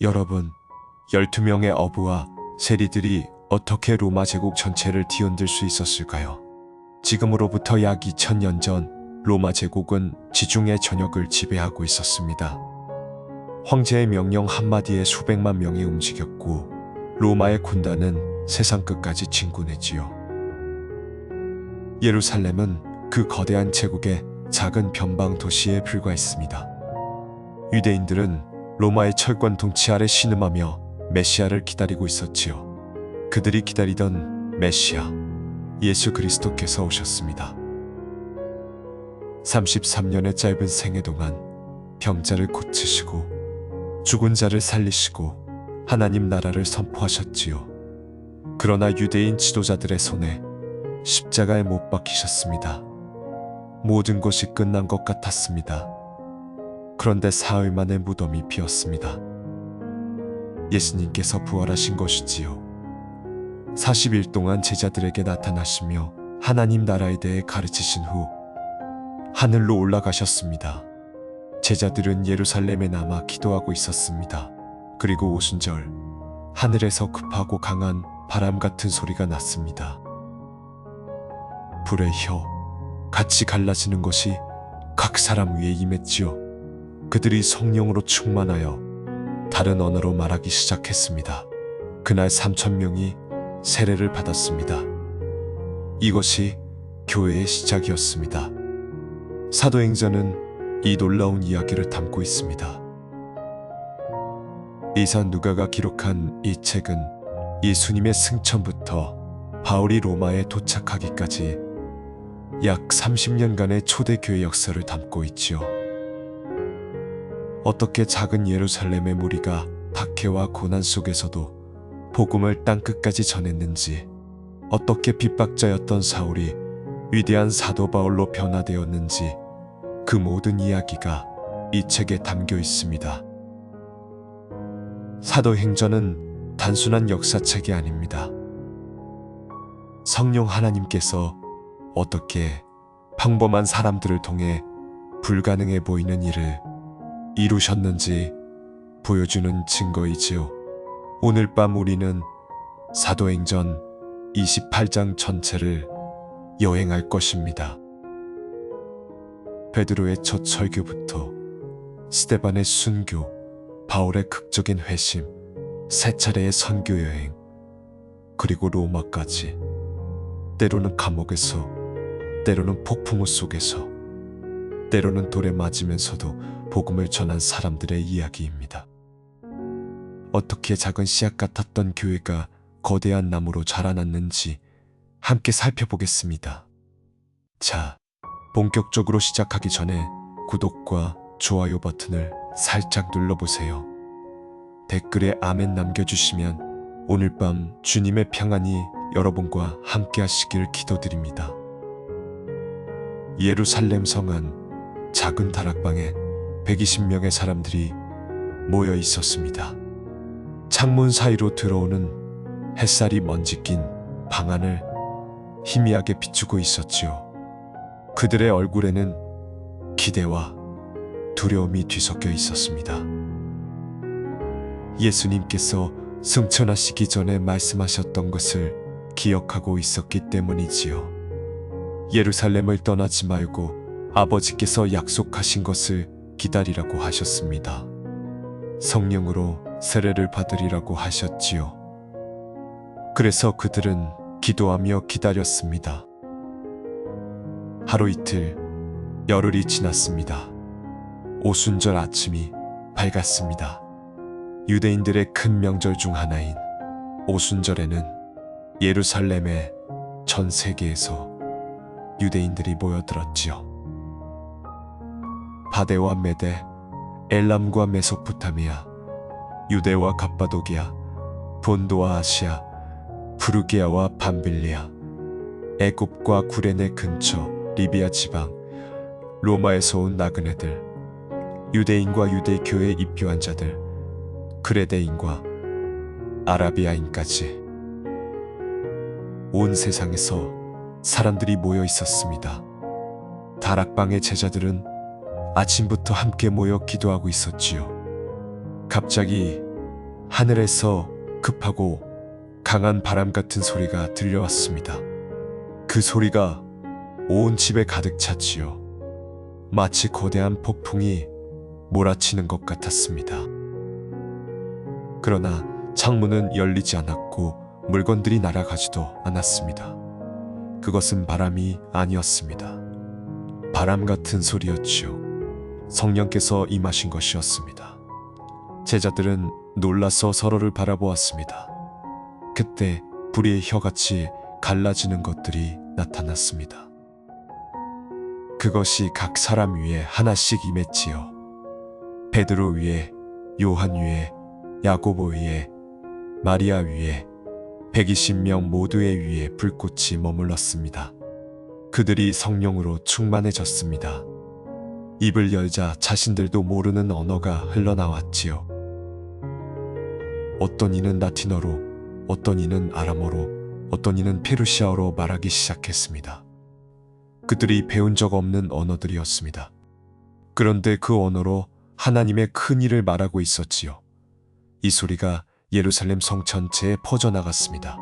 여러분, 12명의 어부와 세리들이 어떻게 로마 제국 전체를 뒤흔들 수 있었을까요? 지금으로부터 약 2000년 전 로마 제국은 지중해 전역을 지배하고 있었습니다. 황제의 명령 한마디에 수백만 명이 움직였고 로마의 군단은 세상 끝까지 진군했지요. 예루살렘은 그 거대한 제국의 작은 변방 도시에 불과했습니다. 유대인들은 로마의 철권 통치 아래 신음하며 메시아를 기다리고 있었지요. 그들이 기다리던 메시아, 예수 그리스도께서 오셨습니다. 33년의 짧은 생애 동안 병자를 고치시고 죽은 자를 살리시고 하나님 나라를 선포하셨지요. 그러나 유대인 지도자들의 손에 십자가에 못 박히셨습니다. 모든 것이 끝난 것 같았습니다. 그런데 사흘 만에 무덤이 비었습니다. 예수님께서 부활하신 것이지요. 40일 동안 제자들에게 나타나시며 하나님 나라에 대해 가르치신 후 하늘로 올라가셨습니다. 제자들은 예루살렘에 남아 기도하고 있었습니다. 그리고 오순절 하늘에서 급하고 강한 바람 같은 소리가 났습니다. 불의 혀 같이 갈라지는 것이 각 사람 위에 임했지요. 그들이 성령으로 충만하여 다른 언어로 말하기 시작했습니다. 그날 3000명이 세례를 받았습니다. 이것이 교회의 시작이었습니다. 사도행전은 이 놀라운 이야기를 담고 있습니다. 이사 누가가 기록한 이 책은 예수님의 승천부터 바울이 로마에 도착하기까지 약 30년간의 초대교회 역사를 담고 있지요. 어떻게 작은 예루살렘의 무리가 박해와 고난 속에서도 복음을 땅끝까지 전했는지, 어떻게 핍박자였던 사울이 위대한 사도 바울로 변화되었는지 그 모든 이야기가 이 책에 담겨 있습니다. 사도행전은 단순한 역사책이 아닙니다. 성령 하나님께서 어떻게 평범한 사람들을 통해 불가능해 보이는 일을 이루셨는지 보여주는 증거이지요. 오늘 밤 우리는 사도행전 28장 전체를 여행할 것입니다. 베드로의 첫 설교부터 스데반의 순교, 바울의 극적인 회심, 세 차례의 선교 여행, 그리고 로마까지, 때로는 감옥에서, 때로는 폭풍우 속에서, 때로는 돌에 맞으면서도 복음을 전한 사람들의 이야기입니다. 어떻게 작은 씨앗 같았던 교회가 거대한 나무로 자라났는지 함께 살펴보겠습니다. 자, 본격적으로 시작하기 전에 구독과 좋아요 버튼을 살짝 눌러보세요. 댓글에 아멘 남겨주시면 오늘 밤 주님의 평안이 여러분과 함께 하시길 기도드립니다. 예루살렘 성안 작은 다락방에 120명의 사람들이 모여 있었습니다. 창문 사이로 들어오는 햇살이 먼지 낀 방 안을 희미하게 비추고 있었지요. 그들의 얼굴에는 기대와 두려움이 뒤섞여 있었습니다. 예수님께서 승천하시기 전에 말씀하셨던 것을 기억하고 있었기 때문이지요. 예루살렘을 떠나지 말고 아버지께서 약속하신 것을 기다리라고 하셨습니다. 성령으로 세례를 받으리라고 하셨지요. 그래서 그들은 기도하며 기다렸습니다. 하루 이틀, 열흘이 지났습니다. 오순절 아침이 밝았습니다. 유대인들의 큰 명절 중 하나인 오순절에는 예루살렘의 전 세계에서 유대인들이 모여들었지요. 바데와 메데, 엘람과 메소포타미아, 유대와 갑바도기아, 본도와 아시아, 프루기아와 밤빌리아, 애굽과 구레네 근처 리비아 지방, 로마에서 온 나그네들, 유대인과 유대교회에 입교한 자들, 그레데인과 아라비아인까지 온 세상에서 사람들이 모여 있었습니다. 다락방의 제자들은 아침부터 함께 모여 기도하고 있었지요. 갑자기 하늘에서 급하고 강한 바람 같은 소리가 들려왔습니다. 그 소리가 온 집에 가득 찼지요. 마치 거대한 폭풍이 몰아치는 것 같았습니다. 그러나 창문은 열리지 않았고 물건들이 날아가지도 않았습니다. 그것은 바람이 아니었습니다. 바람 같은 소리였지요. 성령께서 임하신 것이었습니다. 제자들은 놀라서 서로를 바라보았습니다. 그때 불의 혀같이 갈라지는 것들이 나타났습니다. 그것이 각 사람 위에 하나씩 임했지요. 베드로 위에, 요한 위에, 야고보 위에, 마리아 위에, 120명 모두의 위에 불꽃이 머물렀습니다. 그들이 성령으로 충만해졌습니다. 입을 열자 자신들도 모르는 언어가 흘러나왔지요. 어떤 이는 라틴어로, 어떤 이는 아람어로, 어떤 이는 페르시아어로 말하기 시작했습니다. 그들이 배운 적 없는 언어들이었습니다. 그런데 그 언어로 하나님의 큰 일을 말하고 있었지요. 이 소리가 예루살렘 성 전체에 퍼져나갔습니다.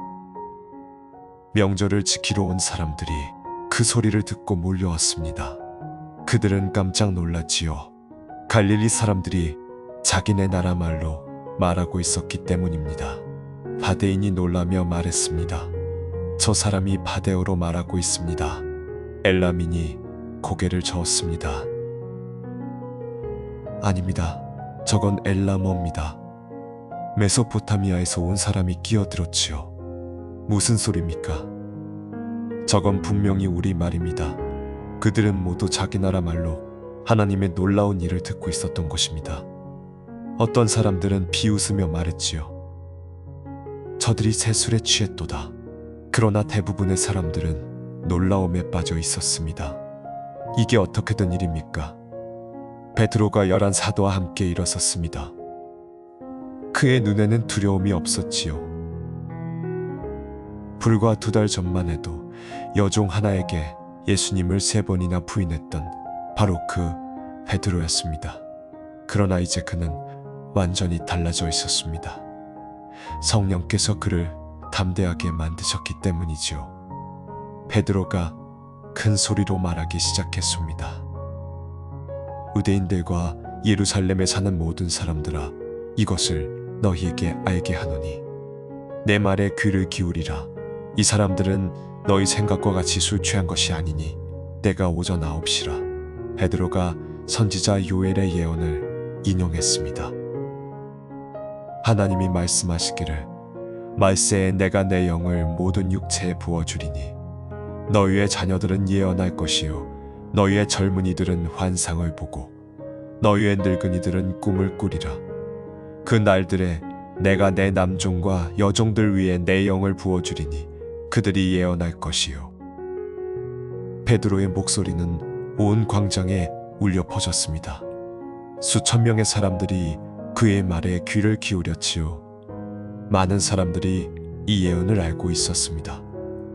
명절을 지키러 온 사람들이 그 소리를 듣고 몰려왔습니다. 그들은 깜짝 놀랐지요. 갈릴리 사람들이 자기네 나라 말로 말하고 있었기 때문입니다. 바데인이 놀라며 말했습니다. 저 사람이 바데어로 말하고 있습니다. 엘라민이 고개를 저었습니다. 아닙니다. 저건 엘라머입니다. 메소포타미아에서 온 사람이 끼어들었지요. 무슨 소리입니까? 저건 분명히 우리 말입니다. 그들은 모두 자기 나라 말로 하나님의 놀라운 일을 듣고 있었던 것입니다. 어떤 사람들은 비웃으며 말했지요. 저들이 새술에 취했도다. 그러나 대부분의 사람들은 놀라움에 빠져 있었습니다. 이게 어떻게 된 일입니까? 베드로가 11사도와 함께 일어섰습니다. 그의 눈에는 두려움이 없었지요. 불과 2달 전만 해도 여종 하나에게 예수님을 3번이나 부인했던 바로 그 베드로였습니다. 그러나 이제 그는 완전히 달라져 있었습니다. 성령께서 그를 담대하게 만드셨기 때문이지요. 베드로가 큰 소리로 말하기 시작했습니다. 유대인들과 예루살렘에 사는 모든 사람들아, 이것을 너희에게 알게 하노니 내 말에 귀를 기울이라. 이 사람들은 너희 생각과 같이 술 취한 것이 아니니 때가 오전 9시라. 베드로가 선지자 요엘의 예언을 인용했습니다. 하나님이 말씀하시기를 말세에 내가 내 영을 모든 육체에 부어주리니 너희의 자녀들은 예언할 것이요 너희의 젊은이들은 환상을 보고 너희의 늙은이들은 꿈을 꾸리라. 그 날들에 내가 내 남종과 여종들 위에 내 영을 부어주리니 그들이 예언할 것이요. 베드로의 목소리는 온 광장에 울려 퍼졌습니다. 수천 명의 사람들이 그의 말에 귀를 기울였지요. 많은 사람들이 이 예언을 알고 있었습니다.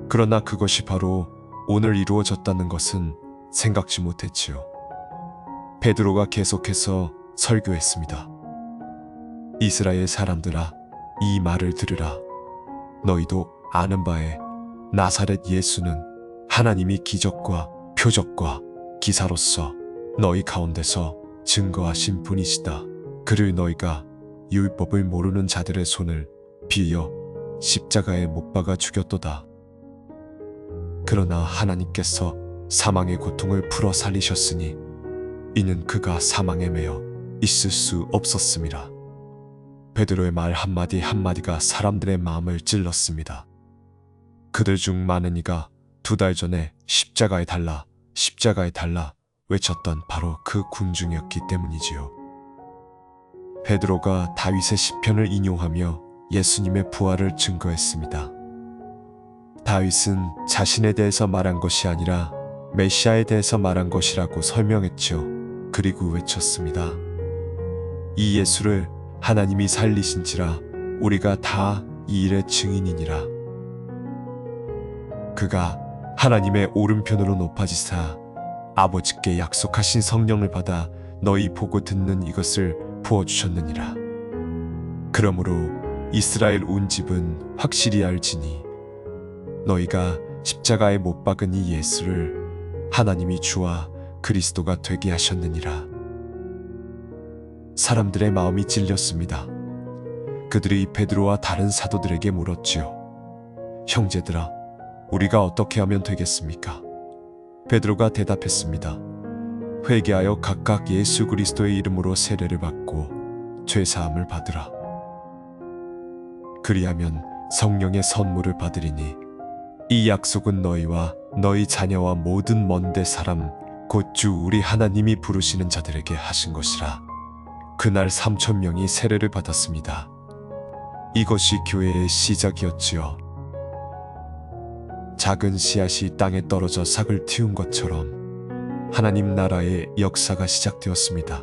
그러나 그것이 바로 오늘 이루어졌다는 것은 생각지 못했지요. 베드로가 계속해서 설교했습니다. 이스라엘 사람들아, 이 말을 들으라. 너희도 아는 바에 나사렛 예수는 하나님이 기적과 표적과 기사로서 너희 가운데서 증거하신 분이시다. 그를 너희가 율법을 모르는 자들의 손을 빌려 십자가에 못 박아 죽였도다. 그러나 하나님께서 사망의 고통을 풀어 살리셨으니 이는 그가 사망에 매여 있을 수 없었음이라. 베드로의 말 한마디 한마디가 사람들의 마음을 찔렀습니다. 그들 중 많은 이가 2달 전에 십자가에 달라 십자가에 달라 외쳤던 바로 그 군중이었기 때문이지요. 베드로가 다윗의 시편을 인용하며 예수님의 부활을 증거했습니다. 다윗은 자신에 대해서 말한 것이 아니라 메시아에 대해서 말한 것이라고 설명했죠. 그리고 외쳤습니다. 이 예수를 하나님이 살리신지라 우리가 다 이 일의 증인이니라. 그가 하나님의 오른편으로 높아지사 아버지께 약속하신 성령을 받아 너희 보고 듣는 이것을 부어주셨느니라. 그러므로 이스라엘 온 집은 확실히 알지니 너희가 십자가에 못 박은 이 예수를 하나님이 주와 그리스도가 되게 하셨느니라. 사람들의 마음이 찔렸습니다. 그들이 베드로와 다른 사도들에게 물었지요. 형제들아, 우리가 어떻게 하면 되겠습니까? 베드로가 대답했습니다. 회개하여 각각 예수 그리스도의 이름으로 세례를 받고 죄사함을 받으라. 그리하면 성령의 선물을 받으리니 이 약속은 너희와 너희 자녀와 모든 먼데 사람 곧 주 우리 하나님이 부르시는 자들에게 하신 것이라. 그날 3,000명이 세례를 받았습니다. 이것이 교회의 시작이었지요. 작은 씨앗이 땅에 떨어져 싹을 틔운 것처럼 하나님 나라의 역사가 시작되었습니다.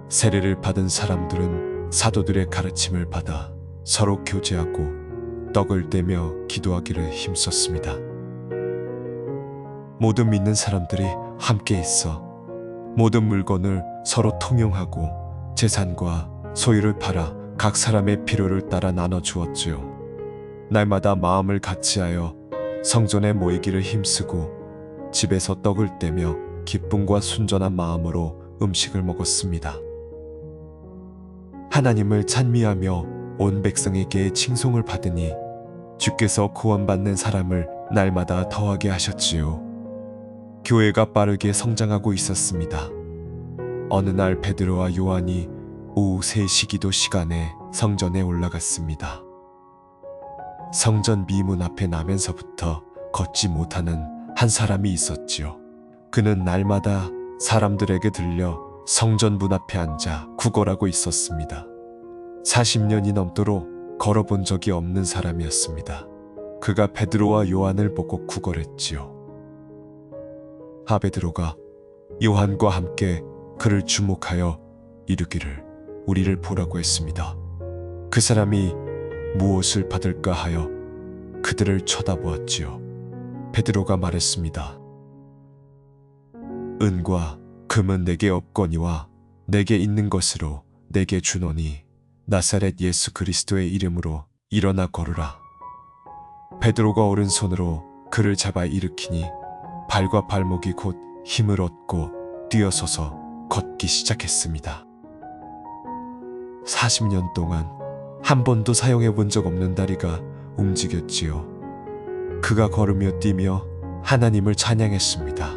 세례를 받은 사람들은 사도들의 가르침을 받아 서로 교제하고 떡을 떼며 기도하기를 힘썼습니다. 모든 믿는 사람들이 함께 있어 모든 물건을 서로 통용하고 재산과 소유를 팔아 각 사람의 필요를 따라 나눠주었지요. 날마다 마음을 같이하여 성전에 모이기를 힘쓰고 집에서 떡을 떼며 기쁨과 순전한 마음으로 음식을 먹었습니다. 하나님을 찬미하며 온 백성에게 칭송을 받으니 주께서 구원받는 사람을 날마다 더하게 하셨지요. 교회가 빠르게 성장하고 있었습니다. 어느 날 베드로와 요한이 오후 3시 기도 시간에 성전에 올라갔습니다. 성전 미문 앞에 나면서부터 걷지 못하는 한 사람이 있었지요. 그는 날마다 사람들에게 들려 성전 문 앞에 앉아 구걸하고 있었습니다. 40년이 넘도록 걸어본 적이 없는 사람이었습니다. 그가 베드로와 요한을 보고 구걸했지요. 베드로가 요한과 함께 그를 주목하여 이르기를 우리를 보라고 했습니다. 그 사람이 무엇을 받을까 하여 그들을 쳐다보았지요. 베드로가 말했습니다. 은과 금은 내게 없거니와 내게 있는 것으로 내게 주노니 나사렛 예수 그리스도의 이름으로 일어나 걸으라. 베드로가 오른손으로 그를 잡아 일으키니 발과 발목이 곧 힘을 얻고 뛰어서서 걷기 시작했습니다. 40년 동안 한 번도 사용해 본 적 없는 다리가 움직였지요. 그가 걸으며 뛰며 하나님을 찬양했습니다.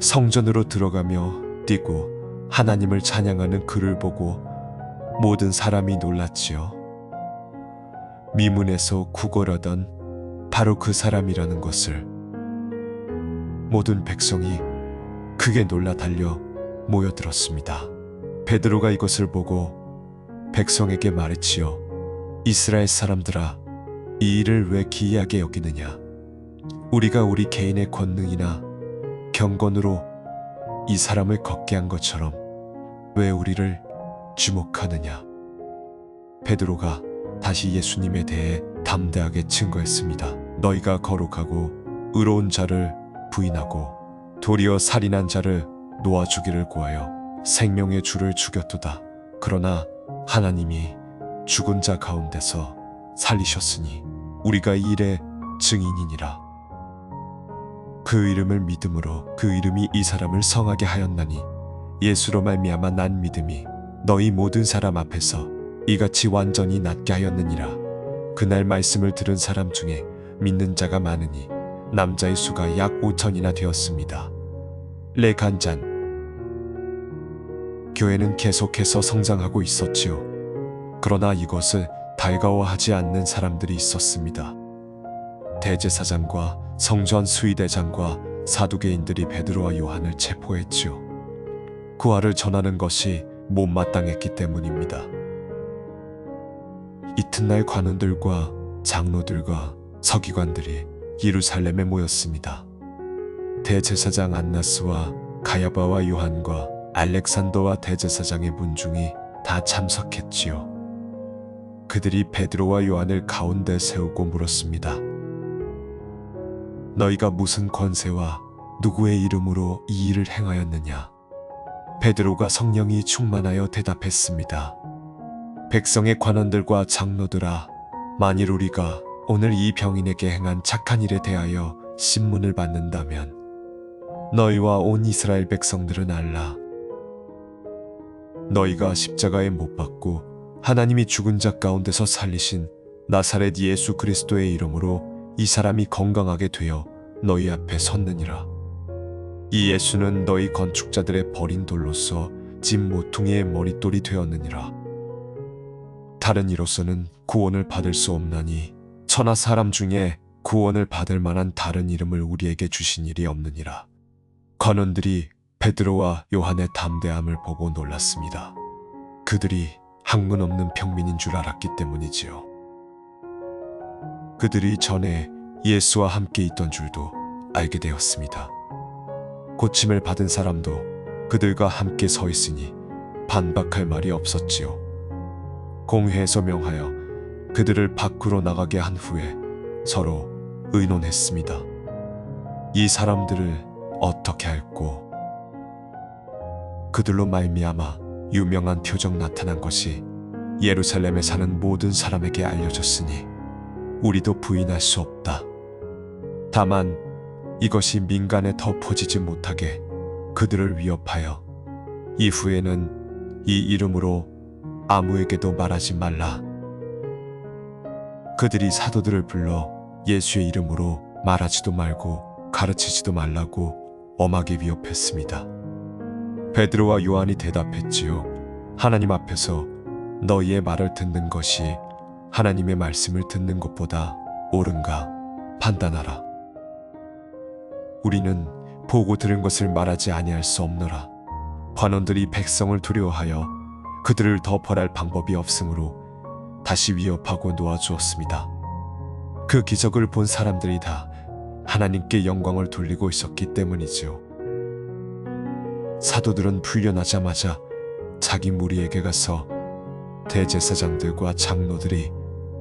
성전으로 들어가며 뛰고 하나님을 찬양하는 그를 보고 모든 사람이 놀랐지요. 미문에서 구걸하던 바로 그 사람이라는 것을 모든 백성이 크게 놀라 달려 모여들었습니다. 베드로가 이것을 보고 백성에게 말했지요. 이스라엘 사람들아, 이 일을 왜 기이하게 여기느냐? 우리가 우리 개인의 권능이나 경건으로 이 사람을 걷게 한 것처럼 왜 우리를 주목하느냐? 베드로가 다시 예수님에 대해 담대하게 증거했습니다. 너희가 거룩하고 의로운 자를 부인하고 도리어 살인한 자를 놓아주기를 구하여 생명의 주를 죽였도다. 그러나 하나님이 죽은 자 가운데서 살리셨으니 우리가 이 일의 증인이니라. 그 이름을 믿음으로 그 이름이 이 사람을 성하게 하였나니 예수로 말미암아 난 믿음이 너희 모든 사람 앞에서 이같이 완전히 낫게 하였느니라. 그날 말씀을 들은 사람 중에 믿는 자가 많으니 남자의 수가 약 5,000이나 되었습니다. 레간잔. 교회는 계속해서 성장하고 있었지요. 그러나 이것을 달가워하지 않는 사람들이 있었습니다. 대제사장과 성전 수의대장과 사두개인들이 베드로와 요한을 체포했지요. 구하를 전하는 것이 못마땅했기 때문입니다. 이튿날 관원들과 장로들과 서기관들이 예루살렘에 모였습니다. 대제사장 안나스와 가야바와 요한과 알렉산더와 대제사장의 문중이 다 참석했지요. 그들이 베드로와 요한을 가운데 세우고 물었습니다. 너희가 무슨 권세와 누구의 이름으로 이 일을 행하였느냐? 베드로가 성령이 충만하여 대답했습니다. 백성의 관원들과 장로들아, 만일 우리가 오늘 이 병인에게 행한 착한 일에 대하여 신문을 받는다면 너희와 온 이스라엘 백성들은 알라. 너희가 십자가에 못 박고 하나님이 죽은 자 가운데서 살리신 나사렛 예수 그리스도의 이름으로 이 사람이 건강하게 되어 너희 앞에 섰느니라. 이 예수는 너희 건축자들의 버린 돌로서 집 모퉁이의 머릿돌이 되었느니라. 다른 이로서는 구원을 받을 수 없나니 천하 사람 중에 구원을 받을 만한 다른 이름을 우리에게 주신 일이 없느니라. 관원들이 베드로와 요한의 담대함을 보고 놀랐습니다. 그들이 학문 없는 평민인 줄 알았기 때문이지요. 그들이 전에 예수와 함께 있던 줄도 알게 되었습니다. 고침을 받은 사람도 그들과 함께 서 있으니 반박할 말이 없었지요. 공회에서 명하여 그들을 밖으로 나가게 한 후에 서로 의논했습니다. 이 사람들을 어떻게 할꼬? 그들로 말미암아 유명한 표적 나타난 것이 예루살렘에 사는 모든 사람에게 알려졌으니 우리도 부인할 수 없다. 다만 이것이 민간에 더 퍼지지 못하게 그들을 위협하여 이후에는 이 이름으로 아무에게도 말하지 말라. 그들이 사도들을 불러 예수의 이름으로 말하지도 말고 가르치지도 말라고 엄하게 위협했습니다. 베드로와 요한이 대답했지요. 하나님 앞에서 너희의 말을 듣는 것이 하나님의 말씀을 듣는 것보다 옳은가 판단하라. 우리는 보고 들은 것을 말하지 아니할 수 없노라. 관원들이 백성을 두려워하여 그들을 더 벌할 방법이 없으므로 다시 위협하고 놓아주었습니다. 그 기적을 본 사람들이 다 하나님께 영광을 돌리고 있었기 때문이지요. 사도들은 풀려나자마자 자기 무리에게 가서 대제사장들과 장로들이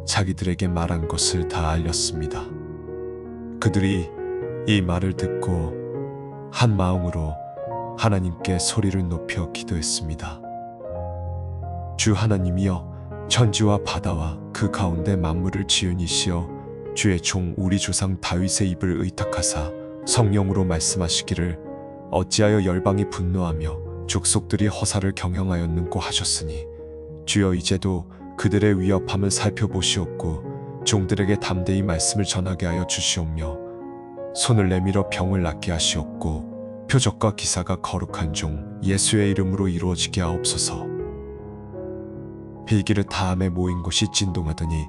자기들에게 말한 것을 다 알렸습니다. 그들이 이 말을 듣고 한 마음으로 하나님께 소리를 높여 기도했습니다. 주 하나님이여, 천지와 바다와 그 가운데 만물을 지으니시여, 주의 종 우리 조상 다윗의 입을 의탁하사 성령으로 말씀하시기를 어찌하여 열방이 분노하며 족속들이 허사를 경영하였는고 하셨으니, 주여 이제도 그들의 위협함을 살펴보시옵고 종들에게 담대히 말씀을 전하게 하여 주시옵며 손을 내밀어 병을 낫게 하시옵고 표적과 기사가 거룩한 종 예수의 이름으로 이루어지게 하옵소서. 빌기를 다함에 모인 곳이 진동하더니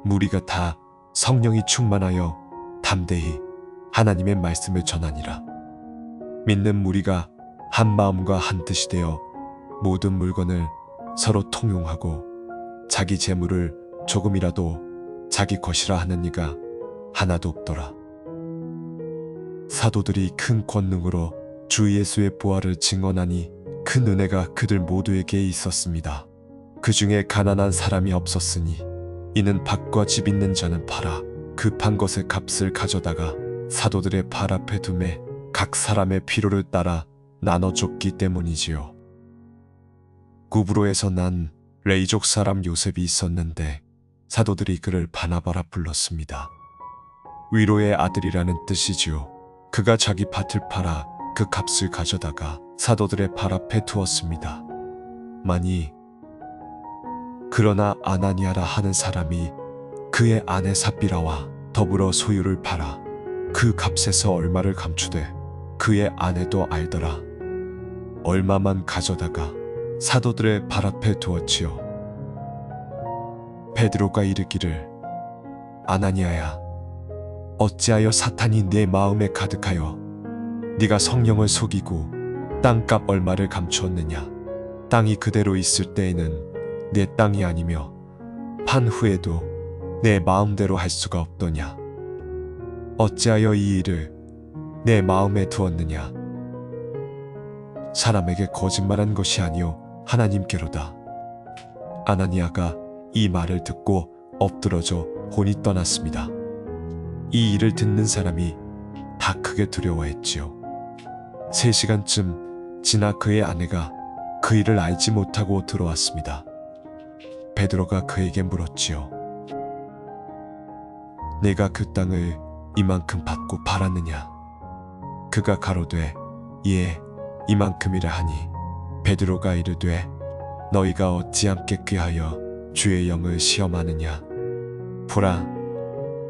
무리가 다 성령이 충만하여 담대히 하나님의 말씀을 전하니라. 믿는 무리가 한 마음과 한 뜻이 되어 모든 물건을 서로 통용하고 자기 재물을 조금이라도 자기 것이라 하는 이가 하나도 없더라. 사도들이 큰 권능으로 주 예수의 부활을 증언하니 큰 은혜가 그들 모두에게 있었습니다. 그 중에 가난한 사람이 없었으니 이는 밭과 집 있는 자는 팔아 그 판 것의 값을 가져다가 사도들의 발 앞에 두매 각 사람의 필요를 따라 나눠줬기 때문이지요. 구브로에서 난 레이족 사람 요셉이 있었는데 사도들이 그를 바나바라 불렀습니다. 위로의 아들이라는 뜻이지요. 그가 자기 밭을 팔아 그 값을 가져다가 사도들의 발 앞에 두었습니다. 그러나 아나니아라 하는 사람이 그의 아내 삽비라와 더불어 소유를 팔아 그 값에서 얼마를 감추되 그의 아내도 알더라. 얼마만 가져다가 사도들의 발 앞에 두었지요. 베드로가 이르기를, 아나니아야, 어찌하여 사탄이 내 마음에 가득하여 네가 성령을 속이고 땅값 얼마를 감추었느냐. 땅이 그대로 있을 때에는 내 땅이 아니며 판 후에도 내 마음대로 할 수가 없더냐. 어찌하여 이 일을 내 마음에 두었느냐. 사람에게 거짓말한 것이 아니요 하나님께로다. 아나니아가 이 말을 듣고 엎드러져 혼이 떠났습니다. 이 일을 듣는 사람이 다 크게 두려워했지요. 3시간쯤 지나 그의 아내가 그 일을 알지 못하고 들어왔습니다. 베드로가 그에게 물었지요. 내가 그 땅을 이만큼 받고 팔았느냐? 그가 가로되 예, 이만큼이라 하니 베드로가 이르되 너희가 어찌 함께 꾀하여 주의 영을 시험하느냐? 보라,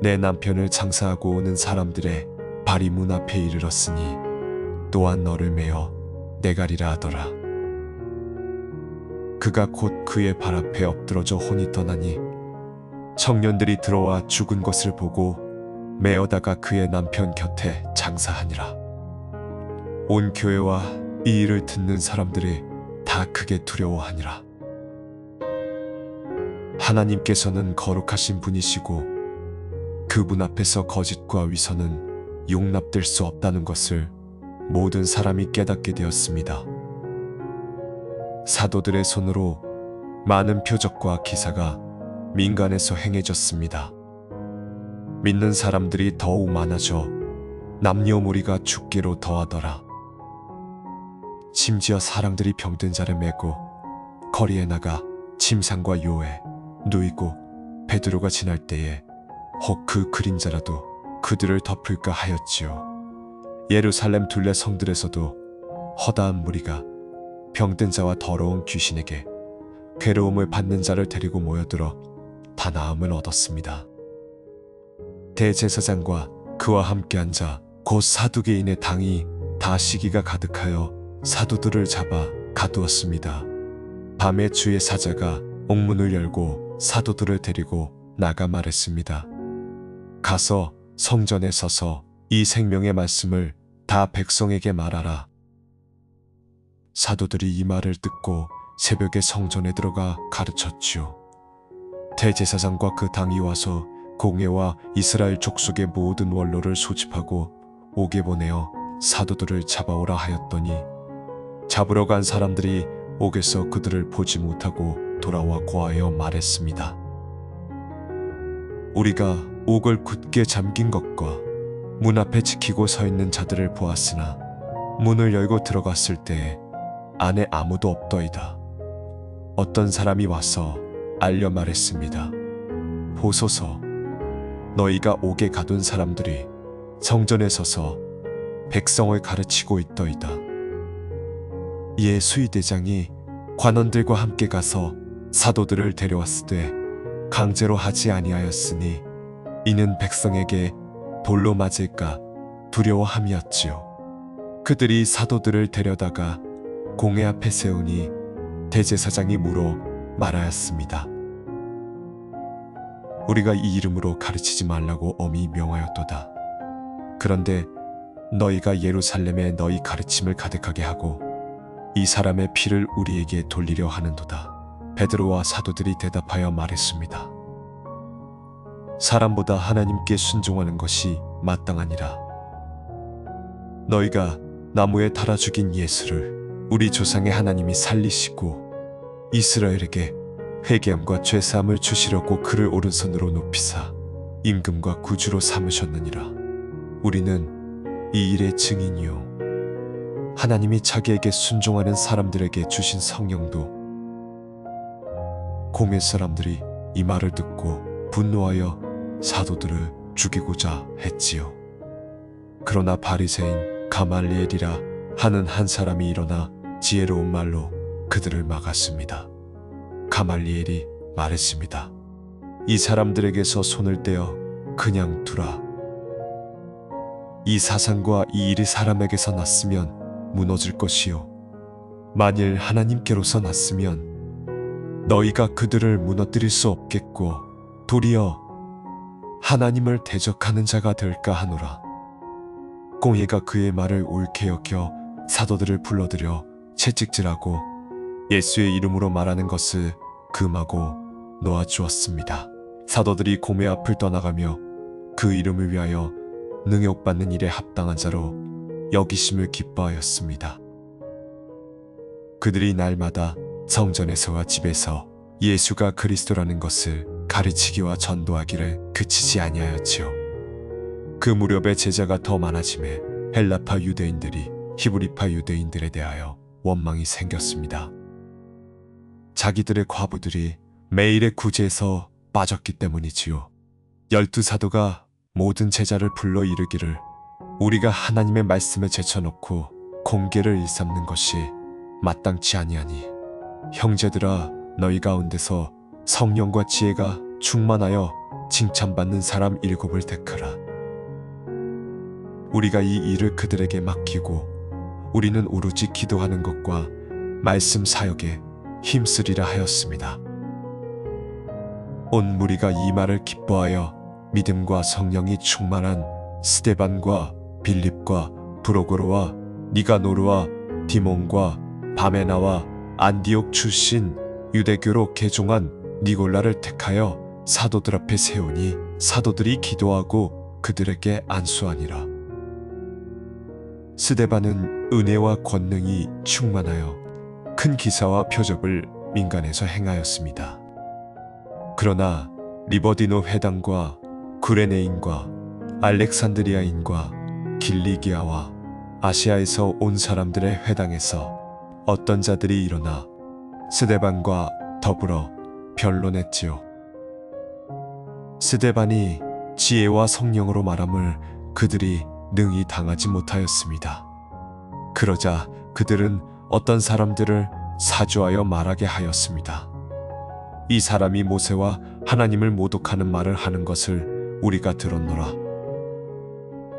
내 남편을 장사하고 오는 사람들의 발이 문 앞에 이르렀으니 또한 너를 메어 내가리라 하더라. 그가 곧 그의 발 앞에 엎드러져 혼이 떠나니 청년들이 들어와 죽은 것을 보고 메어다가 그의 남편 곁에 장사하니라. 온 교회와 이 일을 듣는 사람들이 다 크게 두려워하니라. 하나님께서는 거룩하신 분이시고 그분 앞에서 거짓과 위선은 용납될 수 없다는 것을 모든 사람이 깨닫게 되었습니다. 사도들의 손으로 많은 표적과 기사가 민간에서 행해졌습니다. 믿는 사람들이 더욱 많아져 남녀무리가 죽기로 더하더라. 심지어 사람들이 병든 자를 메고 거리에 나가 침상과 요에 누이고 베드로가 지날 때에 혹 그 그림자라도 그들을 덮을까 하였지요. 예루살렘 둘레 성들에서도 허다한 무리가 병든 자와 더러운 귀신에게 괴로움을 받는 자를 데리고 모여들어 다 나음을 얻었습니다. 대제사장과 그와 함께 앉아 곧 사두개인의 당이 다 시기가 가득하여 사도들을 잡아 가두었습니다. 밤에 주의 사자가 옥문을 열고 사도들을 데리고 나가 말했습니다. 가서 성전에 서서 이 생명의 말씀을 다 백성에게 말하라. 사도들이 이 말을 듣고 새벽에 성전에 들어가 가르쳤지요. 대제사장과 그 당이 와서 공회와 이스라엘 족속의 모든 원로를 소집하고 옥에 보내어 사도들을 잡아오라 하였더니 잡으러 간 사람들이 옥에서 그들을 보지 못하고 돌아와 고하여 말했습니다. 우리가 옥을 굳게 잠긴 것과 문 앞에 지키고 서 있는 자들을 보았으나 문을 열고 들어갔을 때에 안에 아무도 없더이다. 어떤 사람이 와서 알려 말했습니다. 보소서, 너희가 옥에 가둔 사람들이 성전에 서서 백성을 가르치고 있더이다. 이에 수의대장이 관원들과 함께 가서 사도들을 데려왔으되 강제로 하지 아니하였으니 이는 백성에게 돌로 맞을까 두려워함이었지요. 그들이 사도들을 데려다가 공회 앞에 세우니 대제사장이 물어 말하였습니다. 우리가 이 이름으로 가르치지 말라고 엄히 명하였도다. 그런데 너희가 예루살렘에 너희 가르침을 가득하게 하고 이 사람의 피를 우리에게 돌리려 하는도다. 베드로와 사도들이 대답하여 말했습니다. 사람보다 하나님께 순종하는 것이 마땅하니라. 너희가 나무에 달아 죽인 예수를 우리 조상의 하나님이 살리시고 이스라엘에게 회개함과 죄사함을 주시려고 그를 오른손으로 높이사 임금과 구주로 삼으셨느니라. 우리는 이 일의 증인이요 하나님이 자기에게 순종하는 사람들에게 주신 성령도. 공회 사람들이 이 말을 듣고 분노하여 사도들을 죽이고자 했지요. 그러나 바리새인 가말리엘이라 하는 한 사람이 일어나 지혜로운 말로 그들을 막았습니다. 가말리엘이 말했습니다. 이 사람들에게서 손을 떼어 그냥 두라. 이 사상과 이 일이 사람에게서 났으면 무너질 것이요 만일 하나님께로서 났으면 너희가 그들을 무너뜨릴 수 없겠고 도리어 하나님을 대적하는 자가 될까 하노라. 공회가 그의 말을 옳게 여겨 사도들을 불러들여 채찍질하고 예수의 이름으로 말하는 것을 금하고 놓아주었습니다. 사도들이 공회 앞을 떠나가며 그 이름을 위하여 능욕받는 일에 합당한 자로 여기심을 기뻐하였습니다. 그들이 날마다 성전에서와 집에서 예수가 그리스도라는 것을 가르치기와 전도하기를 그치지 아니하였지요. 그 무렵에 제자가 더 많아지매 헬라파 유대인들이 히브리파 유대인들에 대하여 원망이 생겼습니다. 자기들의 과부들이 매일의 구제에서 빠졌기 때문이지요. 12사도가 모든 제자를 불러 이르기를 우리가 하나님의 말씀에 제쳐놓고 공계를 일삼는 것이 마땅치 아니하니 형제들아 너희 가운데서 성령과 지혜가 충만하여 칭찬받는 사람 7을 택하라. 우리가 이 일을 그들에게 맡기고 우리는 오로지 기도하는 것과 말씀 사역에 힘쓰리라 하였습니다. 온 무리가 이 말을 기뻐하여 믿음과 성령이 충만한 스데반과 빌립과 브로고로와 니가노르와 디몬과 바메나와 안디옥 출신 유대교로 개종한 니골라를 택하여 사도들 앞에 세우니 사도들이 기도하고 그들에게 안수하니라. 스데반은 은혜와 권능이 충만하여 큰 기사와 표적을 민간에서 행하였습니다. 그러나 리버디노 회당과 구레네인과 알렉산드리아인과 길리기아와 아시아에서 온 사람들의 회당에서 어떤 자들이 일어나 스데반과 더불어 변론했지요. 스데반이 지혜와 성령으로 말함을 그들이 능히 당하지 못하였습니다. 그러자 그들은 어떤 사람들을 사주하여 말하게 하였습니다. 이 사람이 모세와 하나님을 모독하는 말을 하는 것을 우리가 들었노라.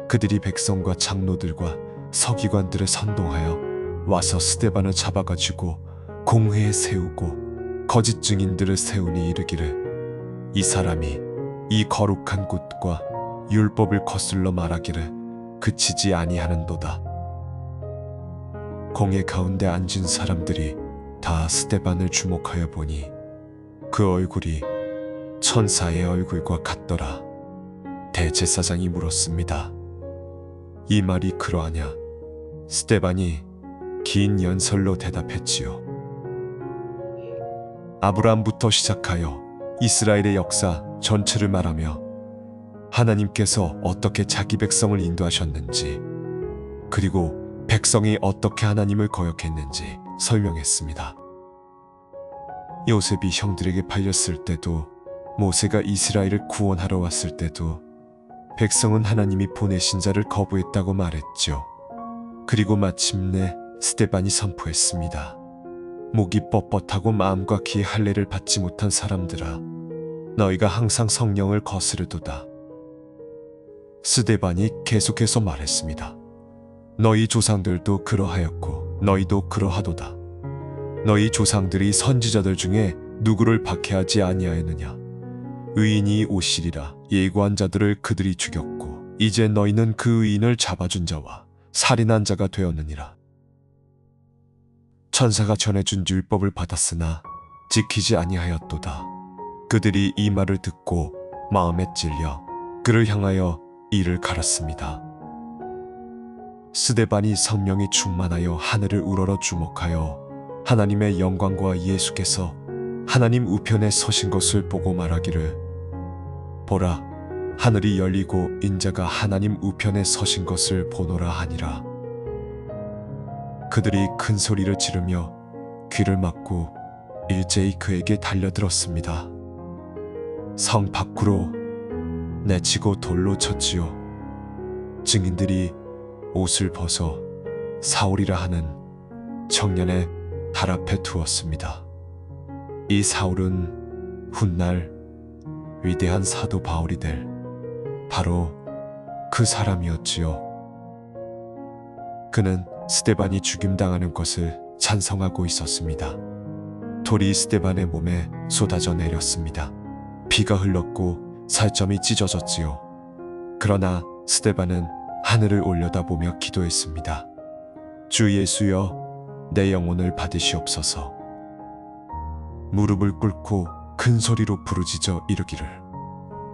그들이 백성과 장로들과 서기관들을 선동하여 와서 스데반을 잡아가지고 공회에 세우고 거짓 증인들을 세우니 이르기를 이 사람이 이 거룩한 곳과 율법을 거슬러 말하기를 그치지 아니하는도다. 공회 가운데 앉은 사람들이 다 스데반을 주목하여 보니 그 얼굴이 천사의 얼굴과 같더라. 대제사장이 물었습니다. 이 말이 그러하냐? 스데반이 긴 연설로 대답했지요. 아브라함부터 시작하여 이스라엘의 역사 전체를 말하며 하나님께서 어떻게 자기 백성을 인도하셨는지 그리고 백성이 어떻게 하나님을 거역했는지 설명했습니다. 요셉이 형들에게 팔렸을 때도 모세가 이스라엘을 구원하러 왔을 때도 백성은 하나님이 보내신 자를 거부했다고 말했죠. 그리고 마침내 스데반이 선포했습니다. 목이 뻣뻣하고 마음과 귀의 할례를 받지 못한 사람들아, 너희가 항상 성령을 거스르도다. 스데반이 계속해서 말했습니다. 너희 조상들도 그러하였고 너희도 그러하도다. 너희 조상들이 선지자들 중에 누구를 박해하지 아니하였느냐? 의인이 오시리라. 예고한 자들을 그들이 죽였고 이제 너희는 그 의인을 잡아준 자와 살인한 자가 되었느니라. 천사가 전해준 율법을 받았으나 지키지 아니하였도다. 그들이 이 말을 듣고 마음에 찔려 그를 향하여 이를 갈았습니다. 스데반이 성령이 충만하여 하늘을 우러러 주목하여 하나님의 영광과 예수께서 하나님 우편에 서신 것을 보고 말하기를 보라, 하늘이 열리고 인자가 하나님 우편에 서신 것을 보노라 하니라. 그들이 큰 소리를 지르며 귀를 막고 일제히 그에게 달려들었습니다. 성 밖으로 내치고 돌로 쳤지요. 증인들이 옷을 벗어 사울이라 하는 청년의 달 앞에 두었습니다. 이 사울은 훗날 위대한 사도 바울이 될 바로 그 사람이었지요. 그는 스데반이 죽임당하는 것을 찬성하고 있었습니다. 돌이 스데반의 몸에 쏟아져 내렸습니다. 피가 흘렀고 살점이 찢어졌지요. 그러나 스데반은 하늘을 올려다보며 기도했습니다. 주 예수여, 내 영혼을 받으시옵소서. 무릎을 꿇고 큰 소리로 부르짖어 이르기를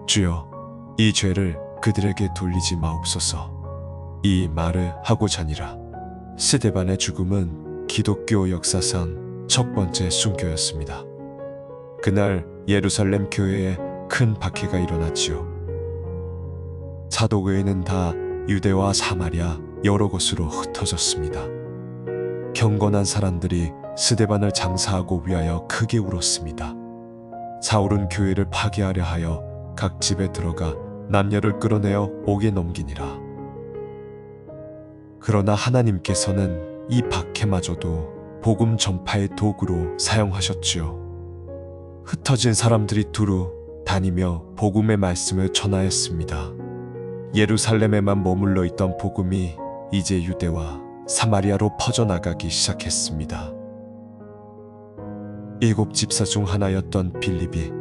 주여, 이 죄를 그들에게 돌리지 마옵소서. 이 말을 하고자니라. 스데반의 죽음은 기독교 역사상 첫 번째 순교였습니다. 그날 예루살렘 교회에 큰 박해가 일어났지요. 사도교회는 다 유대와 사마리아 여러 곳으로 흩어졌습니다. 경건한 사람들이 스데반을 장사하고 위하여 크게 울었습니다. 사울은 교회를 파괴하려 하여 각 집에 들어가 남녀를 끌어내어 옥에 넘기니라. 그러나 하나님께서는 이 박해마저도 복음 전파의 도구로 사용하셨지요. 흩어진 사람들이 두루 다니며 복음의 말씀을 전하였습니다. 예루살렘에만 머물러 있던 복음이 이제 유대와 사마리아로 퍼져나가기 시작했습니다. 7 집사 중 하나였던 빌립이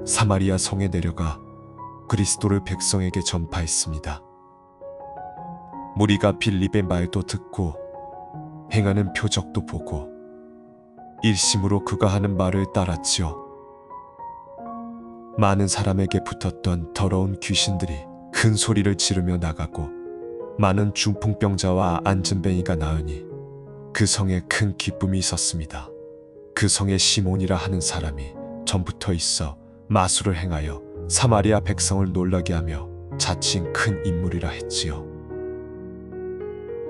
사마리아 성에 내려가 그리스도를 백성에게 전파했습니다. 무리가 빌립의 말도 듣고 행하는 표적도 보고 일심으로 그가 하는 말을 따랐지요. 많은 사람에게 붙었던 더러운 귀신들이 큰 소리를 지르며 나가고 많은 중풍병자와 안진뱅이가 나으니 그 성에 큰 기쁨이 있었습니다. 그 성에 시몬이라 하는 사람이 전부터 있어 마술을 행하여 사마리아 백성을 놀라게 하며 자칭 큰 인물이라 했지요.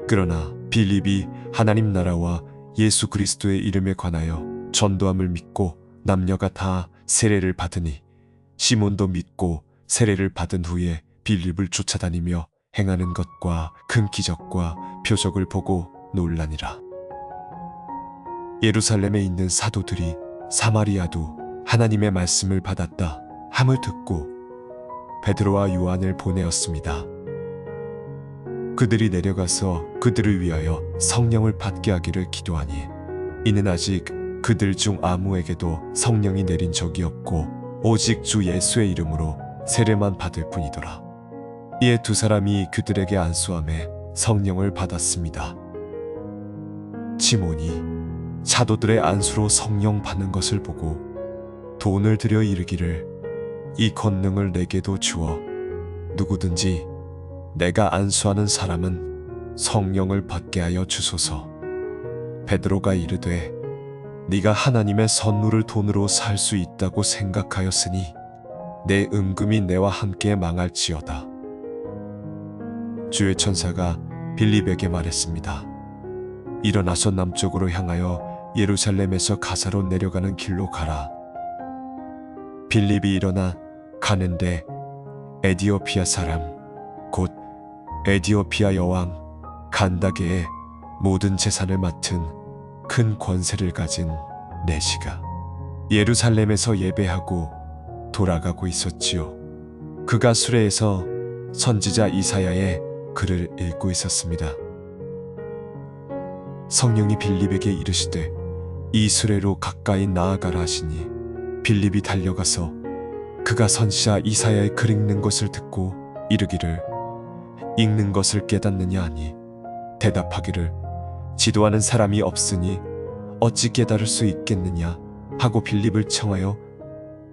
그러나 빌립이 하나님 나라와 예수 그리스도의 이름에 관하여 전도함을 믿고 남녀가 다 세례를 받으니 시몬도 믿고 세례를 받은 후에 빌립을 쫓아다니며 행하는 것과 큰 기적과 표적을 보고 놀라니라. 예루살렘에 있는 사도들이 사마리아도 하나님의 말씀을 받았다 함을 듣고 베드로와 요한을 보내었습니다. 그들이 내려가서 그들을 위하여 성령을 받게 하기를 기도하니 이는 아직 그들 중 아무에게도 성령이 내린 적이 없고 오직 주 예수의 이름으로 세례만 받을 뿐이더라. 이에 2 사람이 그들에게 안수함에 성령을 받았습니다. 시몬이 사도들의 안수로 성령 받는 것을 보고 돈을 들여 이르기를 이 권능을 내게도 주어 누구든지 내가 안수하는 사람은 성령을 받게 하여 주소서. 베드로가 이르되 네가 하나님의 선물을 돈으로 살 수 있다고 생각하였으니 내 은금이 내와 함께 망할지어다. 주의 천사가 빌립에게 말했습니다. 일어나서 남쪽으로 향하여 예루살렘에서 가사로 내려가는 길로 가라. 빌립이 일어나 가는데 에디오피아 사람 곧 에디오피아 여왕 간다게의 모든 재산을 맡은 큰 권세를 가진 내시가 예루살렘에서 예배하고 돌아가고 있었지요. 그가 수레에서 선지자 이사야의 글을 읽고 있었습니다. 성령이 빌립에게 이르시되 이 수레로 가까이 나아가라 하시니 빌립이 달려가서 그가 선지자 이사야의 글 읽는 것을 듣고 이르기를 읽는 것을 깨닫느냐 하니 대답하기를 지도하는 사람이 없으니 어찌 깨달을 수 있겠느냐 하고 빌립을 청하여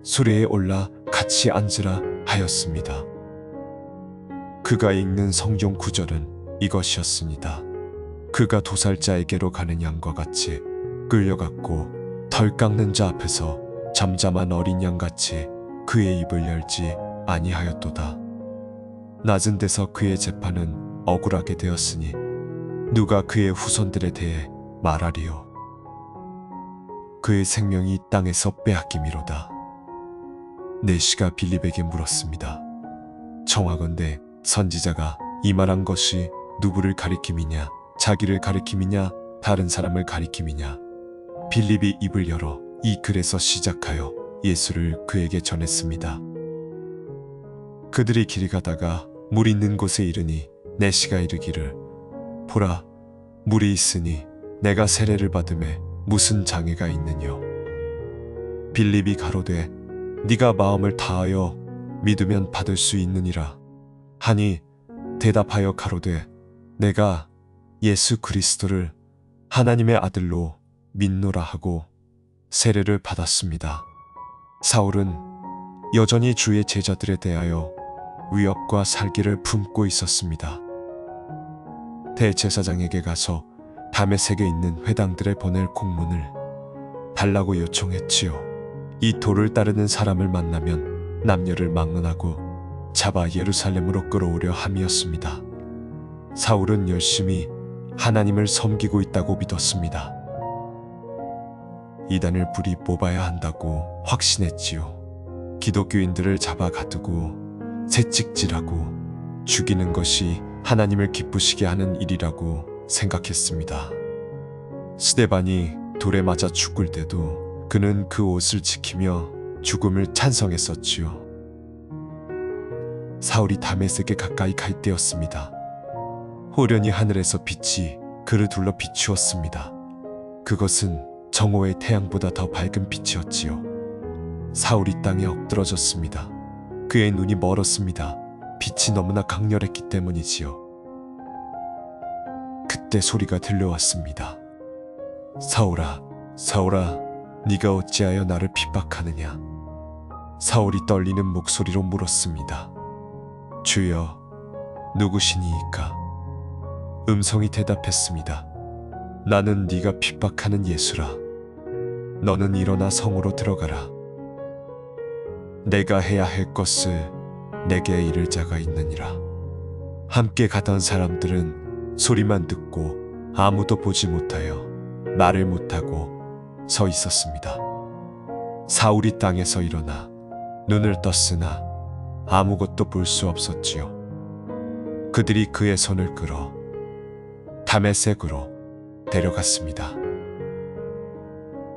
수레에 올라 같이 앉으라 하였습니다. 그가 읽는 성경 구절은 이것이었습니다. 그가 도살자에게로 가는 양과 같이 끌려갔고 털 깎는 자 앞에서 잠잠한 어린 양같이 그의 입을 열지 아니하였도다. 낮은 데서 그의 재판은 억울하게 되었으니 누가 그의 후손들에 대해 말하리요. 그의 생명이 땅에서 빼앗김이로다. 내시가 빌립에게 물었습니다. 청하건대 선지자가 이 말한 것이 누구를 가리킴이냐, 자기를 가리킴이냐, 다른 사람을 가리킴이냐. 빌립이 입을 열어 이 글에서 시작하여 예수를 그에게 전했습니다. 그들이 길이 가다가 물 있는 곳에 이르니 내시가 이르기를 보라 물이 있으니 내가 세례를 받음에 무슨 장애가 있느뇨. 빌립이 가로되 네가 마음을 다하여 믿으면 받을 수 있느니라 하니 대답하여 가로되 내가 예수 그리스도를 하나님의 아들로 믿노라 하고 세례를 받았습니다. 사울은 여전히 주의 제자들에 대하여 위협과 살기를 품고 있었습니다. 대제사장에게 가서 다메섹에 있는 회당들에 보낼 공문을 달라고 요청했지요. 이 도를 따르는 사람을 만나면 남녀를 막론하고 잡아 예루살렘으로 끌어오려 함이었습니다. 사울은 열심히 하나님을 섬기고 있다고 믿었습니다. 이단을 불이 뽑아야 한다고 확신했지요. 기독교인들을 잡아 가두고 채찍질하고 죽이는 것이 하나님을 기쁘시게 하는 일이라고 생각했습니다. 스데반이 돌에 맞아 죽을 때도 그는 그 옷을 지키며 죽음을 찬성했었지요. 사울이 다메섹에 가까이 갈 때였습니다. 호련히 하늘에서 빛이 그를 둘러 비추었습니다. 그것은 정오의 태양보다 더 밝은 빛이었지요. 사울이 땅에 엎드러졌습니다. 그의 눈이 멀었습니다. 빛이 너무나 강렬했기 때문이지요. 그때 소리가 들려왔습니다. 사울아, 사울아, 네가 어찌하여 나를 핍박하느냐? 사울이 떨리는 목소리로 물었습니다. 주여, 누구시니이까? 음성이 대답했습니다. 나는 네가 핍박하는 예수라. 너는 일어나 성으로 들어가라. 내가 해야 할 것을 내게 이를 자가 있느니라. 함께 가던 사람들은 소리만 듣고 아무도 보지 못하여 말을 못하고 서 있었습니다. 사울이 땅에서 일어나 눈을 떴으나 아무것도 볼 수 없었지요. 그들이 그의 손을 끌어 다메섹으로 데려갔습니다.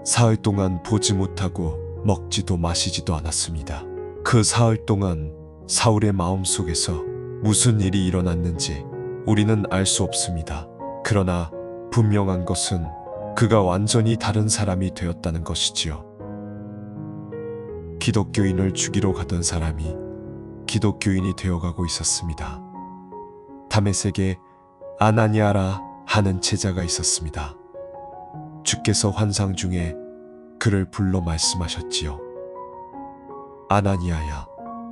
사흘 동안 보지 못하고 먹지도 마시지도 않았습니다. 그 사흘 동안 사울의 마음속에서 무슨 일이 일어났는지 우리는 알 수 없습니다. 그러나 분명한 것은 그가 완전히 다른 사람이 되었다는 것이지요. 기독교인을 죽이러 가던 사람이 기독교인이 되어가고 있었습니다. 다메섹에 아나니아라 하는 제자가 있었습니다. 주께서 환상 중에 그를 불러 말씀하셨지요. 아나니아야,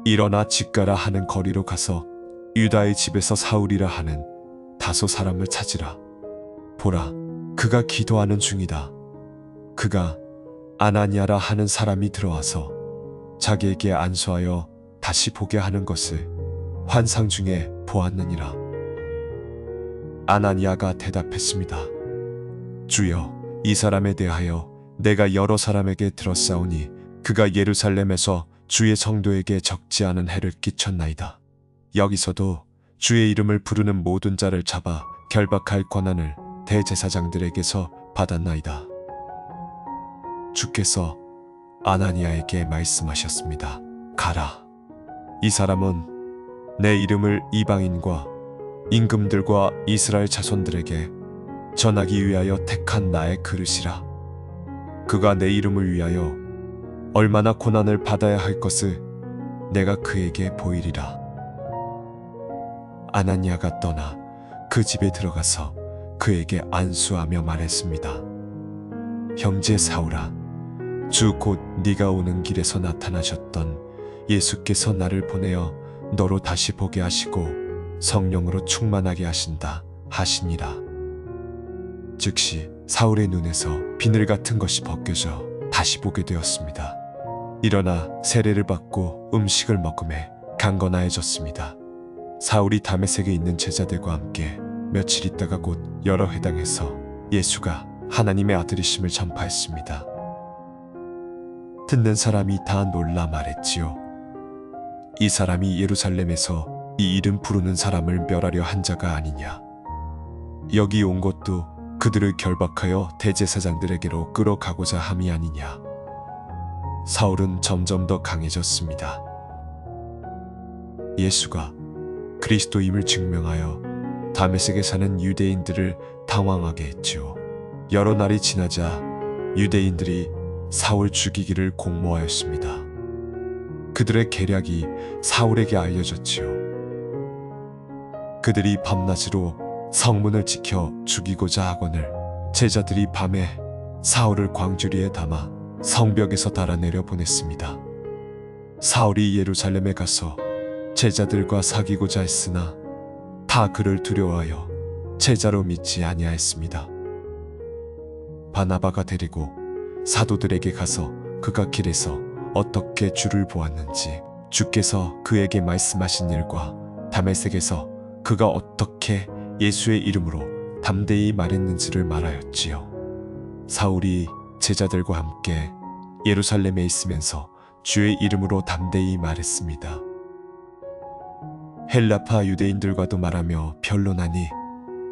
일어나 집 가라 하는 거리로 가서 유다의 집에서 사울이라 하는 다소 사람을 찾으라. 보라, 그가 기도하는 중이다. 그가 아나니아라 하는 사람이 들어와서 자기에게 안수하여 다시 보게 하는 것을 환상 중에 보았느니라. 아나니아가 대답했습니다. 주여, 이 사람에 대하여 내가 여러 사람에게 들었사오니 그가 예루살렘에서 주의 성도에게 적지 않은 해를 끼쳤나이다. 여기서도 주의 이름을 부르는 모든 자를 잡아 결박할 권한을 대제사장들에게서 받았나이다. 주께서 아나니아에게 말씀하셨습니다. 가라. 이 사람은 내 이름을 이방인과 임금들과 이스라엘 자손들에게 전하기 위하여 택한 나의 그릇이라. 그가 내 이름을 위하여 얼마나 고난을 받아야 할 것을 내가 그에게 보이리라. 아나니아가 떠나 그 집에 들어가서 그에게 안수하며 말했습니다. 형제 사울아, 주 곧 네가 오는 길에서 나타나셨던 예수께서 나를 보내어 너로 다시 보게 하시고 성령으로 충만하게 하신다 하시니라. 즉시 사울의 눈에서 비늘 같은 것이 벗겨져 다시 보게 되었습니다. 일어나 세례를 받고 음식을 먹음에 강건하여졌습니다. 사울이 다메섹에 있는 제자들과 함께 며칠 있다가 곧 여러 회당에서 예수가 하나님의 아들이심을 전파했습니다. 듣는 사람이 다 놀라 말했지요. 이 사람이 예루살렘에서 이 이름 부르는 사람을 멸하려 한 자가 아니냐. 여기 온 것도 그들을 결박하여 대제사장들에게로 끌어가고자 함이 아니냐. 사울은 점점 더 강해졌습니다. 예수가 그리스도임을 증명하여 다메섹에 사는 유대인들을 당황하게 했지요. 여러 날이 지나자 유대인들이 사울 죽이기를 공모하였습니다. 그들의 계략이 사울에게 알려졌지요. 그들이 밤낮으로 성문을 지켜 죽이고자 하거늘 제자들이 밤에 사울을 광주리에 담아 성벽에서 달아내려 보냈습니다. 사울이 예루살렘에 가서 제자들과 사귀고자 했으나 다 그를 두려워하여 제자로 믿지 아니하였습니다. 바나바가 데리고 사도들에게 가서 그가 길에서 어떻게 주를 보았는지, 주께서 그에게 말씀하신 일과 다메섹에서 그가 어떻게 예수의 이름으로 담대히 말했는지를 말하였지요. 사울이 제자들과 함께 예루살렘에 있으면서 주의 이름으로 담대히 말했습니다. 헬라파 유대인들과도 말하며 변론하니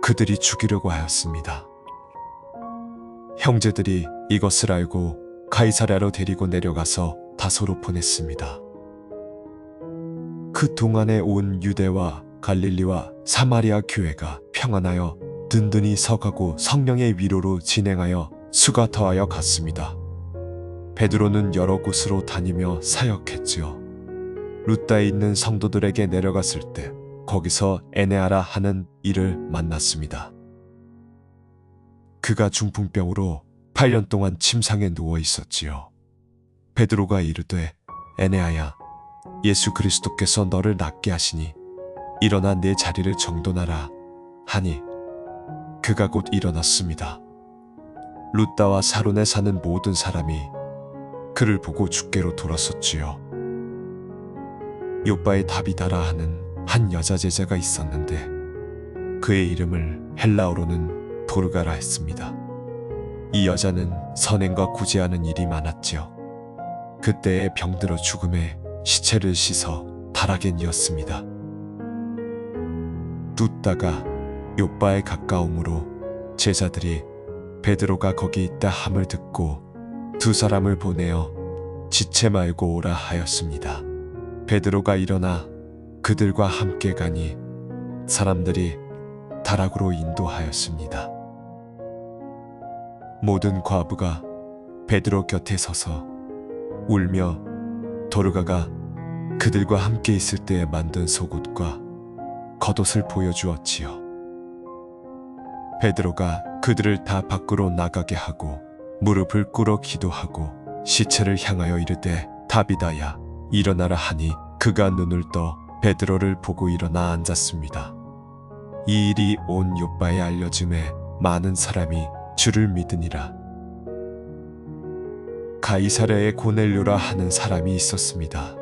그들이 죽이려고 하였습니다. 형제들이 이것을 알고 가이사랴로 데리고 내려가서 다소로 보냈습니다. 그 동안에 온 유대와 갈릴리와 사마리아 교회가 평안하여 든든히 서가고 성령의 위로로 진행하여 수가 더하여 갔습니다. 베드로는 여러 곳으로 다니며 사역했지요. 루다에 있는 성도들에게 내려갔을 때 거기서 에네아라 하는 이를 만났습니다. 그가 중풍병으로 8년 동안 침상에 누워 있었지요. 베드로가 이르되 에네아야, 예수 그리스도께서 너를 낫게 하시니 일어나 내 자리를 정돈하라 하니 그가 곧 일어났습니다. 루다와 사론에 사는 모든 사람이 그를 보고 주께로 돌아섰지요. 요바에 다비다라 하는 한 여자 제자가 있었는데 그의 이름을 헬라어로는 도르가라 했습니다. 이 여자는 선행과 구제하는 일이 많았지요. 그때에 병들어 죽음에 시체를 씻어 다락에 뉘었습니다. 루다가 요바에 가까움으로 제자들이 베드로가 거기 있다 함을 듣고 두 사람을 보내어 지체 말고 오라 하였습니다. 베드로가 일어나 그들과 함께 가니 사람들이 다락으로 인도하였습니다. 모든 과부가 베드로 곁에 서서 울며 도르가가 그들과 함께 있을 때에 만든 속옷과 겉옷을 보여주었지요. 베드로가 그들을 다 밖으로 나가게 하고 무릎을 꿇어 기도하고 시체를 향하여 이르되 다비다야 일어나라 하니 그가 눈을 떠 베드로를 보고 일어나 앉았습니다. 이 일이 온 요바에 알려짐에 많은 사람이 주를 믿으니라. 가이사랴에 고넬료라 하는 사람이 있었습니다.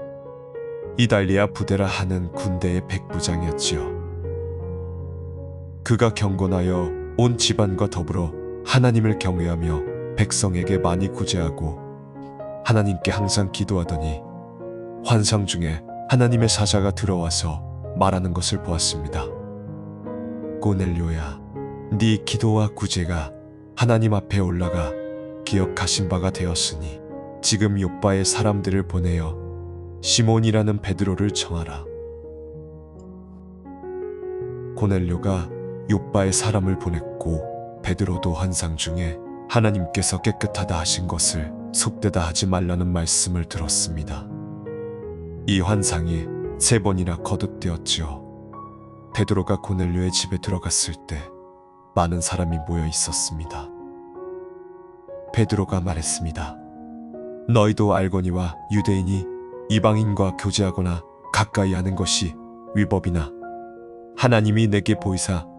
이달리아 부데라 하는 군대의 백부장이었지요. 그가 경건하여 온 집안과 더불어 하나님을 경외하며 백성에게 많이 구제하고 하나님께 항상 기도하더니 환상 중에 하나님의 사자가 들어와서 말하는 것을 보았습니다. 고넬료야, 네 기도와 구제가 하나님 앞에 올라가 기억하신 바가 되었으니 지금 요바의 사람들을 보내어 시몬이라는 베드로를 청하라. 고넬료가 요바의 사람을 보냈고 베드로도 환상 중에 하나님께서 깨끗하다 하신 것을 속되다 하지 말라는 말씀을 들었습니다. 이 환상이 3번이나 거듭되었지요. 베드로가 고넬료의 집에 들어갔을 때 많은 사람이 모여 있었습니다. 베드로가 말했습니다. 너희도 알거니와 유대인이 이방인과 교제하거나 가까이 하는 것이 위법이나 하나님이 내게 보이사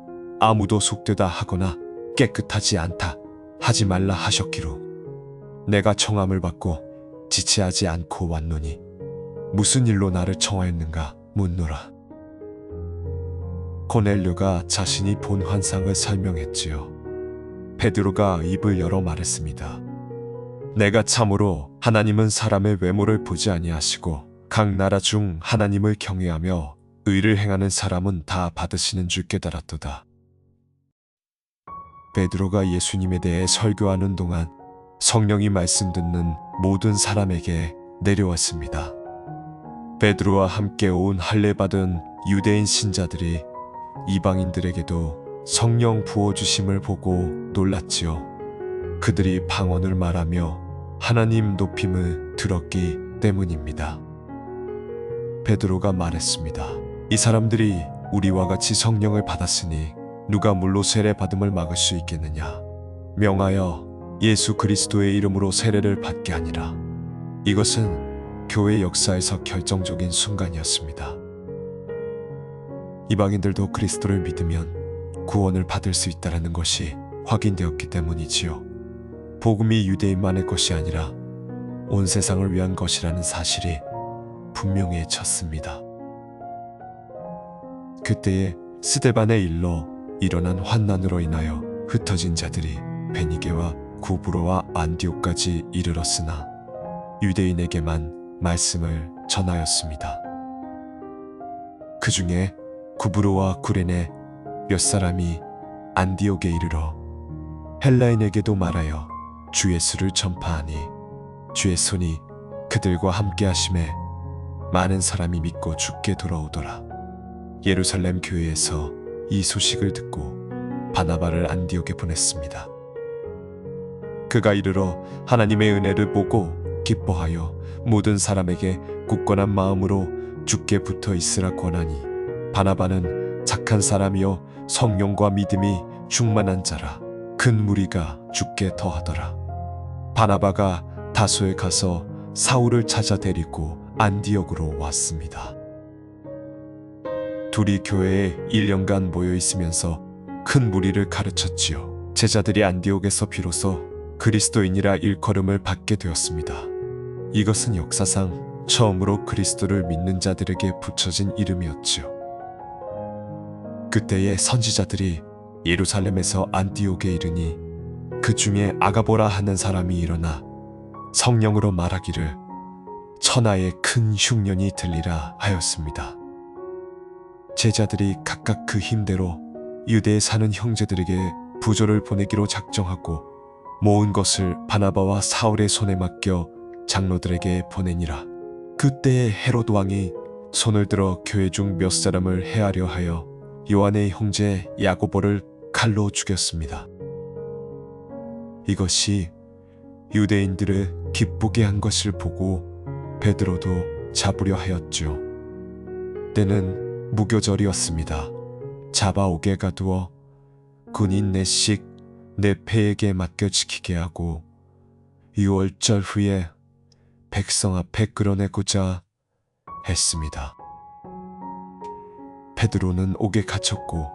아무도 속되다 하거나 깨끗하지 않다 하지 말라 하셨기로 내가 청함을 받고 지체하지 않고 왔노니 무슨 일로 나를 청하였는가 묻노라. 고넬료가 자신이 본 환상을 설명했지요. 베드로가 입을 열어 말했습니다. 내가 참으로 하나님은 사람의 외모를 보지 아니하시고 각 나라 중 하나님을 경외하며 의를 행하는 사람은 다 받으시는 줄 깨달았도다. 베드로가 예수님에 대해 설교하는 동안 성령이 말씀 듣는 모든 사람에게 내려왔습니다. 베드로와 함께 온 할례 받은 유대인 신자들이 이방인들에게도 성령 부어주심을 보고 놀랐지요. 그들이 방언을 말하며 하나님 높임을 들었기 때문입니다. 베드로가 말했습니다. 이 사람들이 우리와 같이 성령을 받았으니 누가 물로 세례 받음을 막을 수 있겠느냐. 명하여 예수 그리스도의 이름으로 세례를 받게 하니라. 이것은 교회 역사에서 결정적인 순간이었습니다. 이방인들도 그리스도를 믿으면 구원을 받을 수 있다는 것이 확인되었기 때문이지요. 복음이 유대인만의 것이 아니라 온 세상을 위한 것이라는 사실이 분명해졌습니다. 그때에 스데반의 일로 일어난 환난으로 인하여 흩어진 자들이 베니게와 구브로와 안디옥까지 이르렀으나 유대인에게만 말씀을 전하였습니다. 그 중에 구브로와 구레네 몇 사람이 안디옥에 이르러 헬라인에게도 말하여 주 예수를 전파하니 주의 손이 그들과 함께 하심에 많은 사람이 믿고 주께 돌아오더라. 예루살렘 교회에서 이 소식을 듣고 바나바를 안디옥에 보냈습니다. 그가 이르러 하나님의 은혜를 보고 기뻐하여 모든 사람에게 굳건한 마음으로 주께 붙어 있으라 권하니 바나바는 착한 사람이요 성령과 믿음이 충만한 자라 큰 무리가 주께 더하더라. 바나바가 다소에 가서 사울을 찾아 데리고 안디옥으로 왔습니다. 둘이 교회에 1년간 모여 있으면서 큰 무리를 가르쳤지요. 제자들이 안디옥에서 비로소 그리스도인이라 일컬음을 받게 되었습니다. 이것은 역사상 처음으로 그리스도를 믿는 자들에게 붙여진 이름이었지요. 그때의 선지자들이 예루살렘에서 안디옥에 이르니 그 중에 아가보라 하는 사람이 일어나 성령으로 말하기를 천하에 큰 흉년이 들리라 하였습니다. 제자들이 각각 그 힘대로 유대에 사는 형제들에게 부조를 보내기로 작정하고 모은 것을 바나바와 사울의 손에 맡겨 장로들에게 보내니라. 그때에 헤롯 왕이 손을 들어 교회 중 몇 사람을 해하려 하여 요한의 형제 야고보를 칼로 죽였습니다. 이것이 유대인들을 기쁘게 한 것을 보고 베드로도 잡으려 하였죠. 때는 무교절이었습니다. 잡아오게 가두어 군인 넷씩 내 패에게 맡겨 지키게 하고 6월절 후에 백성 앞에 끌어내고자 했습니다. 베드로는 옥에 갇혔고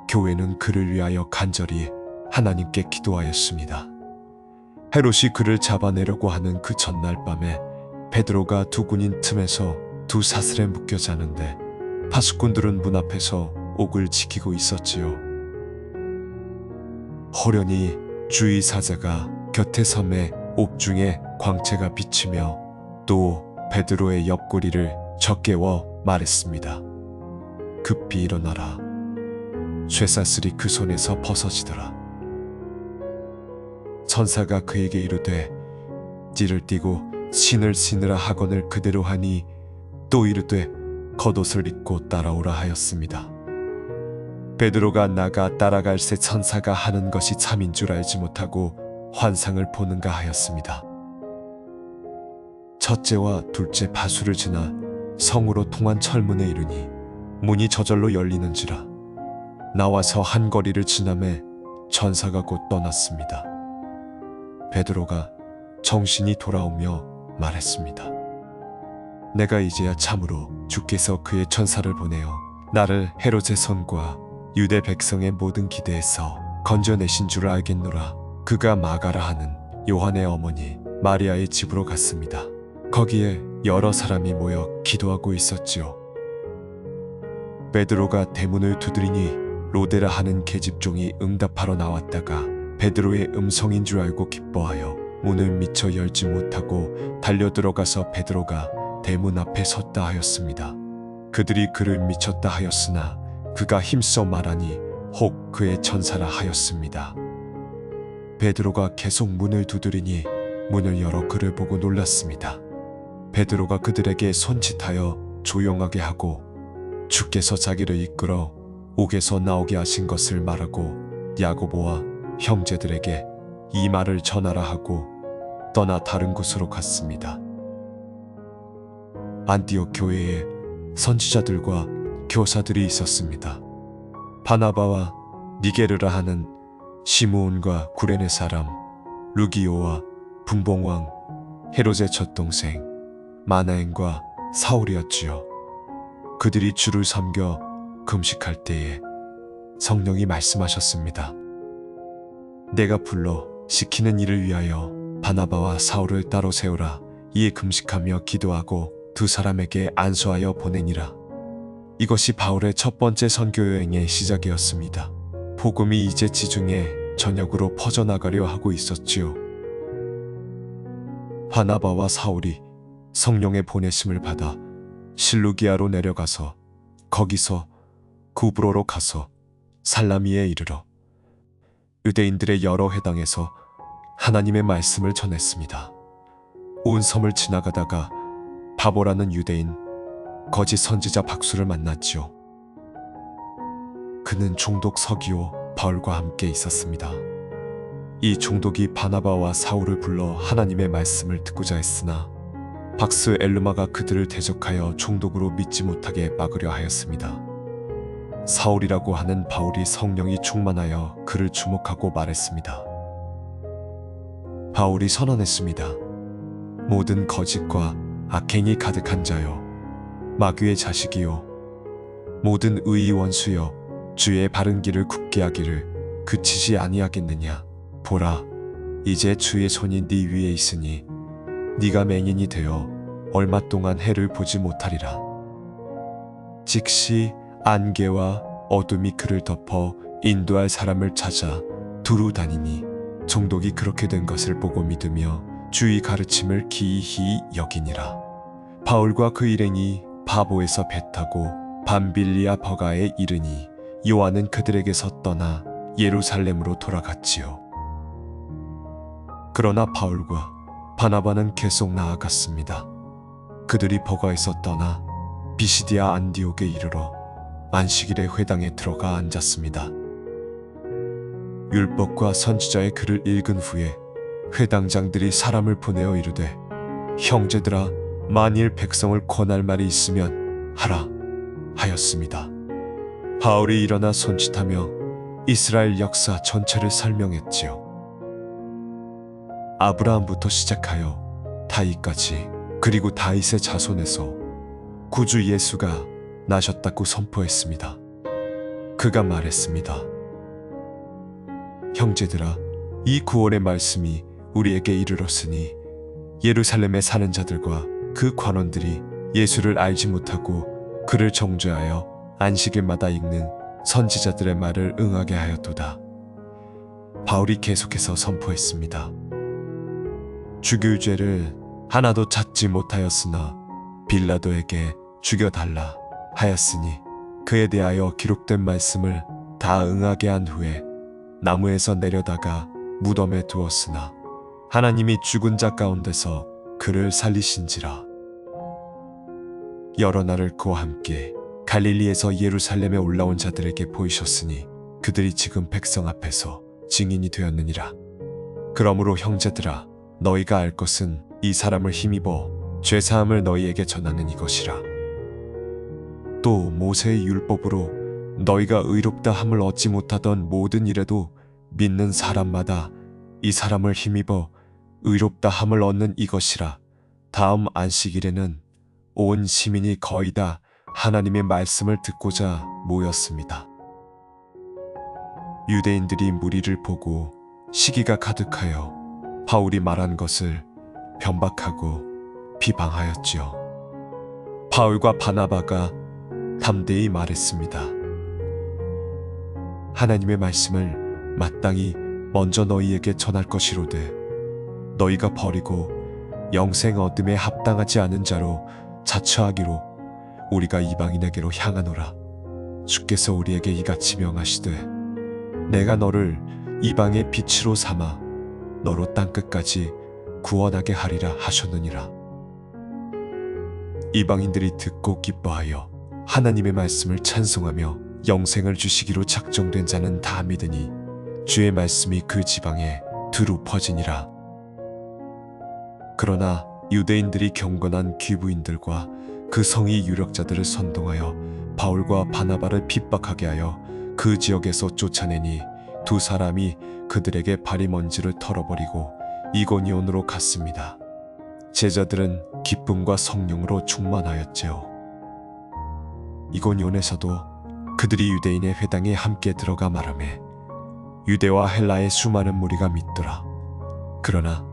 교회는 그를 위하여 간절히 하나님께 기도하였습니다. 헤롯이 그를 잡아내려고 하는 그 전날 밤에 베드로가 두 군인 틈에서 두 사슬에 묶여 자는데 파수꾼들은 문 앞에서 옥을 지키고 있었지요. 호련히 주의 사자가 곁에 섬에 옥중에 광채가 비치며 또 베드로의 옆구리를 적게워 말했습니다. 급히 일어나라. 쇠사슬이 그 손에서 벗어지더라. 천사가 그에게 이르되 띠를 띠고 신을 신으라 하거늘 그대로 하니 또 이르되 겉옷을 입고 따라오라 하였습니다. 베드로가 나가 따라갈새 천사가 하는 것이 참인 줄 알지 못하고 환상을 보는가 하였습니다. 첫째와 둘째 바수를 지나 성으로 통한 철문에 이르니 문이 저절로 열리는지라. 나와서 한 거리를 지나매 천사가 곧 떠났습니다. 베드로가 정신이 돌아오며 말했습니다. 내가 이제야 참으로 주께서 그의 천사를 보내어 나를 헤롯의 손과 유대 백성의 모든 기대에서 건져내신 줄 알겠노라. 그가 마가라 하는 요한의 어머니 마리아의 집으로 갔습니다. 거기에 여러 사람이 모여 기도하고 있었지요. 베드로가 대문을 두드리니 로데라 하는 계집종이 응답하러 나왔다가 베드로의 음성인 줄 알고 기뻐하여 문을 미처 열지 못하고 달려들어가서 베드로가 대문 앞에 섰다 하였습니다. 그들이 그를 미쳤다 하였으나 그가 힘써 말하니 혹 그의 천사라 하였습니다. 베드로가 계속 문을 두드리니 문을 열어 그를 보고 놀랐습니다. 베드로가 그들에게 손짓하여 조용하게 하고 주께서 자기를 이끌어 옥에서 나오게 하신 것을 말하고 야고보와 형제들에게 이 말을 전하라 하고 떠나 다른 곳으로 갔습니다. 안디옥 교회에 선지자들과 교사들이 있었습니다. 바나바와 니게르라 하는 시므온과 구레네 사람 루기오와 분봉왕 헤롯의 젖동생 마나엔과 사울이었지요. 그들이 주를 섬겨 금식할 때에 성령이 말씀하셨습니다. 내가 불러 시키는 일을 위하여 바나바와 사울을 따로 세우라. 이에 금식하며 기도하고 두 사람에게 안수하여 보내니라. 이것이 바울의 첫 번째 선교 여행의 시작이었습니다. 복음이 이제 지중해 전역으로 퍼져나가려 하고 있었지요. 바나바와 사울이 성령의 보내심을 받아 실루기아로 내려가서 거기서 구브로로 가서 살라미에 이르러 유대인들의 여러 회당에서 하나님의 말씀을 전했습니다. 온 섬을 지나가다가 바보라는 유대인 거짓 선지자 박수를 만났지요. 그는 총독 서기오 바울과 함께 있었습니다. 이 총독이 바나바와 사울을 불러 하나님의 말씀을 듣고자 했으나 박스 엘르마가 그들을 대적하여 총독으로 믿지 못하게 막으려 하였습니다. 사울이라고 하는 바울이 성령이 충만하여 그를 주목하고 말했습니다. 바울이 선언했습니다. 모든 거짓과 악행이 가득한 자여, 마귀의 자식이요, 모든 의의 원수여, 주의 바른 길을 굳게 하기를 그치지 아니하겠느냐. 보라, 이제 주의 손이 네 위에 있으니 네가 맹인이 되어 얼마 동안 해를 보지 못하리라. 즉시 안개와 어둠이 그를 덮어 인도할 사람을 찾아 두루 다니니 총독이 그렇게 된 것을 보고 믿으며 주의 가르침을 기이히 여기니라. 바울과 그 일행이 바보에서 배 타고 밤빌리아 버가에 이르니 요한은 그들에게서 떠나 예루살렘으로 돌아갔지요. 그러나 바울과 바나바는 계속 나아갔습니다. 그들이 버가에서 떠나 비시디아 안디옥에 이르러 안식일에 회당에 들어가 앉았습니다. 율법과 선지자의 글을 읽은 후에 회당장들이 사람을 보내어 이르되, 형제들아, 만일 백성을 권할 말이 있으면 하라 하였습니다. 바울이 일어나 손짓하며 이스라엘 역사 전체를 설명했지요. 아브라함부터 시작하여 다윗까지, 그리고 다윗의 자손에서 구주 예수가 나셨다고 선포했습니다. 그가 말했습니다. 형제들아, 이 구원의 말씀이 우리에게 이르렀으니 예루살렘에 사는 자들과 그 관원들이 예수를 알지 못하고 그를 정죄하여 안식일마다 읽는 선지자들의 말을 응하게 하였도다. 바울이 계속해서 선포했습니다. 죽일 죄를 하나도 찾지 못하였으나 빌라도에게 죽여달라 하였으니 그에 대하여 기록된 말씀을 다 응하게 한 후에 나무에서 내려다가 무덤에 두었으나 하나님이 죽은 자 가운데서 그를 살리신지라. 여러 날을 그와 함께 갈릴리에서 예루살렘에 올라온 자들에게 보이셨으니 그들이 지금 백성 앞에서 증인이 되었느니라. 그러므로 형제들아, 너희가 알 것은 이 사람을 힘입어 죄사함을 너희에게 전하는 이것이라. 또 모세의 율법으로 너희가 의롭다 함을 얻지 못하던 모든 일에도 믿는 사람마다 이 사람을 힘입어 의롭다 함을 얻는 이것이라. 다음 안식일에는 온 시민이 거의 다 하나님의 말씀을 듣고자 모였습니다. 유대인들이 무리를 보고 시기가 가득하여 바울이 말한 것을 변박하고 비방하였지요. 바울과 바나바가 담대히 말했습니다. 하나님의 말씀을 마땅히 먼저 너희에게 전할 것이로되 너희가 버리고 영생 얻음에 합당하지 않은 자로 자처하기로 우리가 이방인에게로 향하노라. 주께서 우리에게 이같이 명하시되 내가 너를 이방의 빛으로 삼아 너로 땅끝까지 구원하게 하리라 하셨느니라. 이방인들이 듣고 기뻐하여 하나님의 말씀을 찬송하며 영생을 주시기로 작정된 자는 다 믿으니 주의 말씀이 그 지방에 두루 퍼지니라. 그러나 유대인들이 경건한 귀부인들과 그 성의 유력자들을 선동하여 바울과 바나바를 핍박하게 하여 그 지역에서 쫓아내니 두 사람이 그들에게 바리먼지를 털어버리고 이고니온으로 갔습니다. 제자들은 기쁨과 성령으로 충만하였지요. 이고니온에서도 그들이 유대인의 회당에 함께 들어가 말하매 유대와 헬라의 수많은 무리가 믿더라. 그러나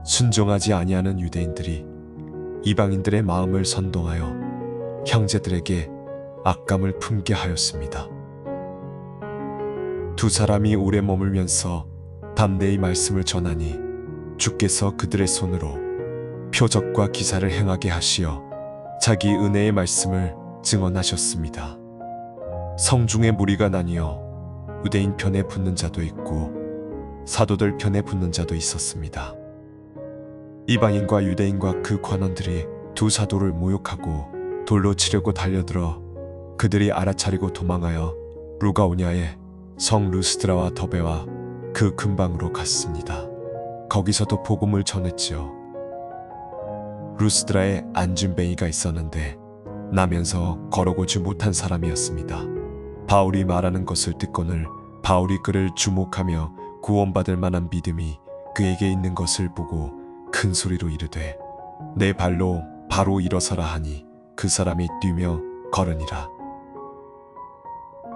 순종하지 아니하는 유대인들이 이방인들의 마음을 선동하여 형제들에게 악감을 품게 하였습니다. 두 사람이 오래 머물면서 담대히 말씀을 전하니 주께서 그들의 손으로 표적과 기사를 행하게 하시어 자기 은혜의 말씀을 증언하셨습니다. 성중의 무리가 나뉘어 유대인 편에 붙는 자도 있고 사도들 편에 붙는 자도 있었습니다. 이방인과 유대인과 그 관원들이 두 사도를 모욕하고 돌로 치려고 달려들어 그들이 알아차리고 도망하여 루가오냐의 성 루스드라와 더베와 그 근방으로 갔습니다. 거기서도 복음을 전했지요. 루스드라에 안준뱅이가 있었는데 나면서 걸어오지 못한 사람이었습니다. 바울이 말하는 것을 듣고는 바울이 그를 주목하며 구원받을 만한 믿음이 그에게 있는 것을 보고 큰 소리로 이르되 내 발로 바로 일어서라 하니 그 사람이 뛰며 걸으니라.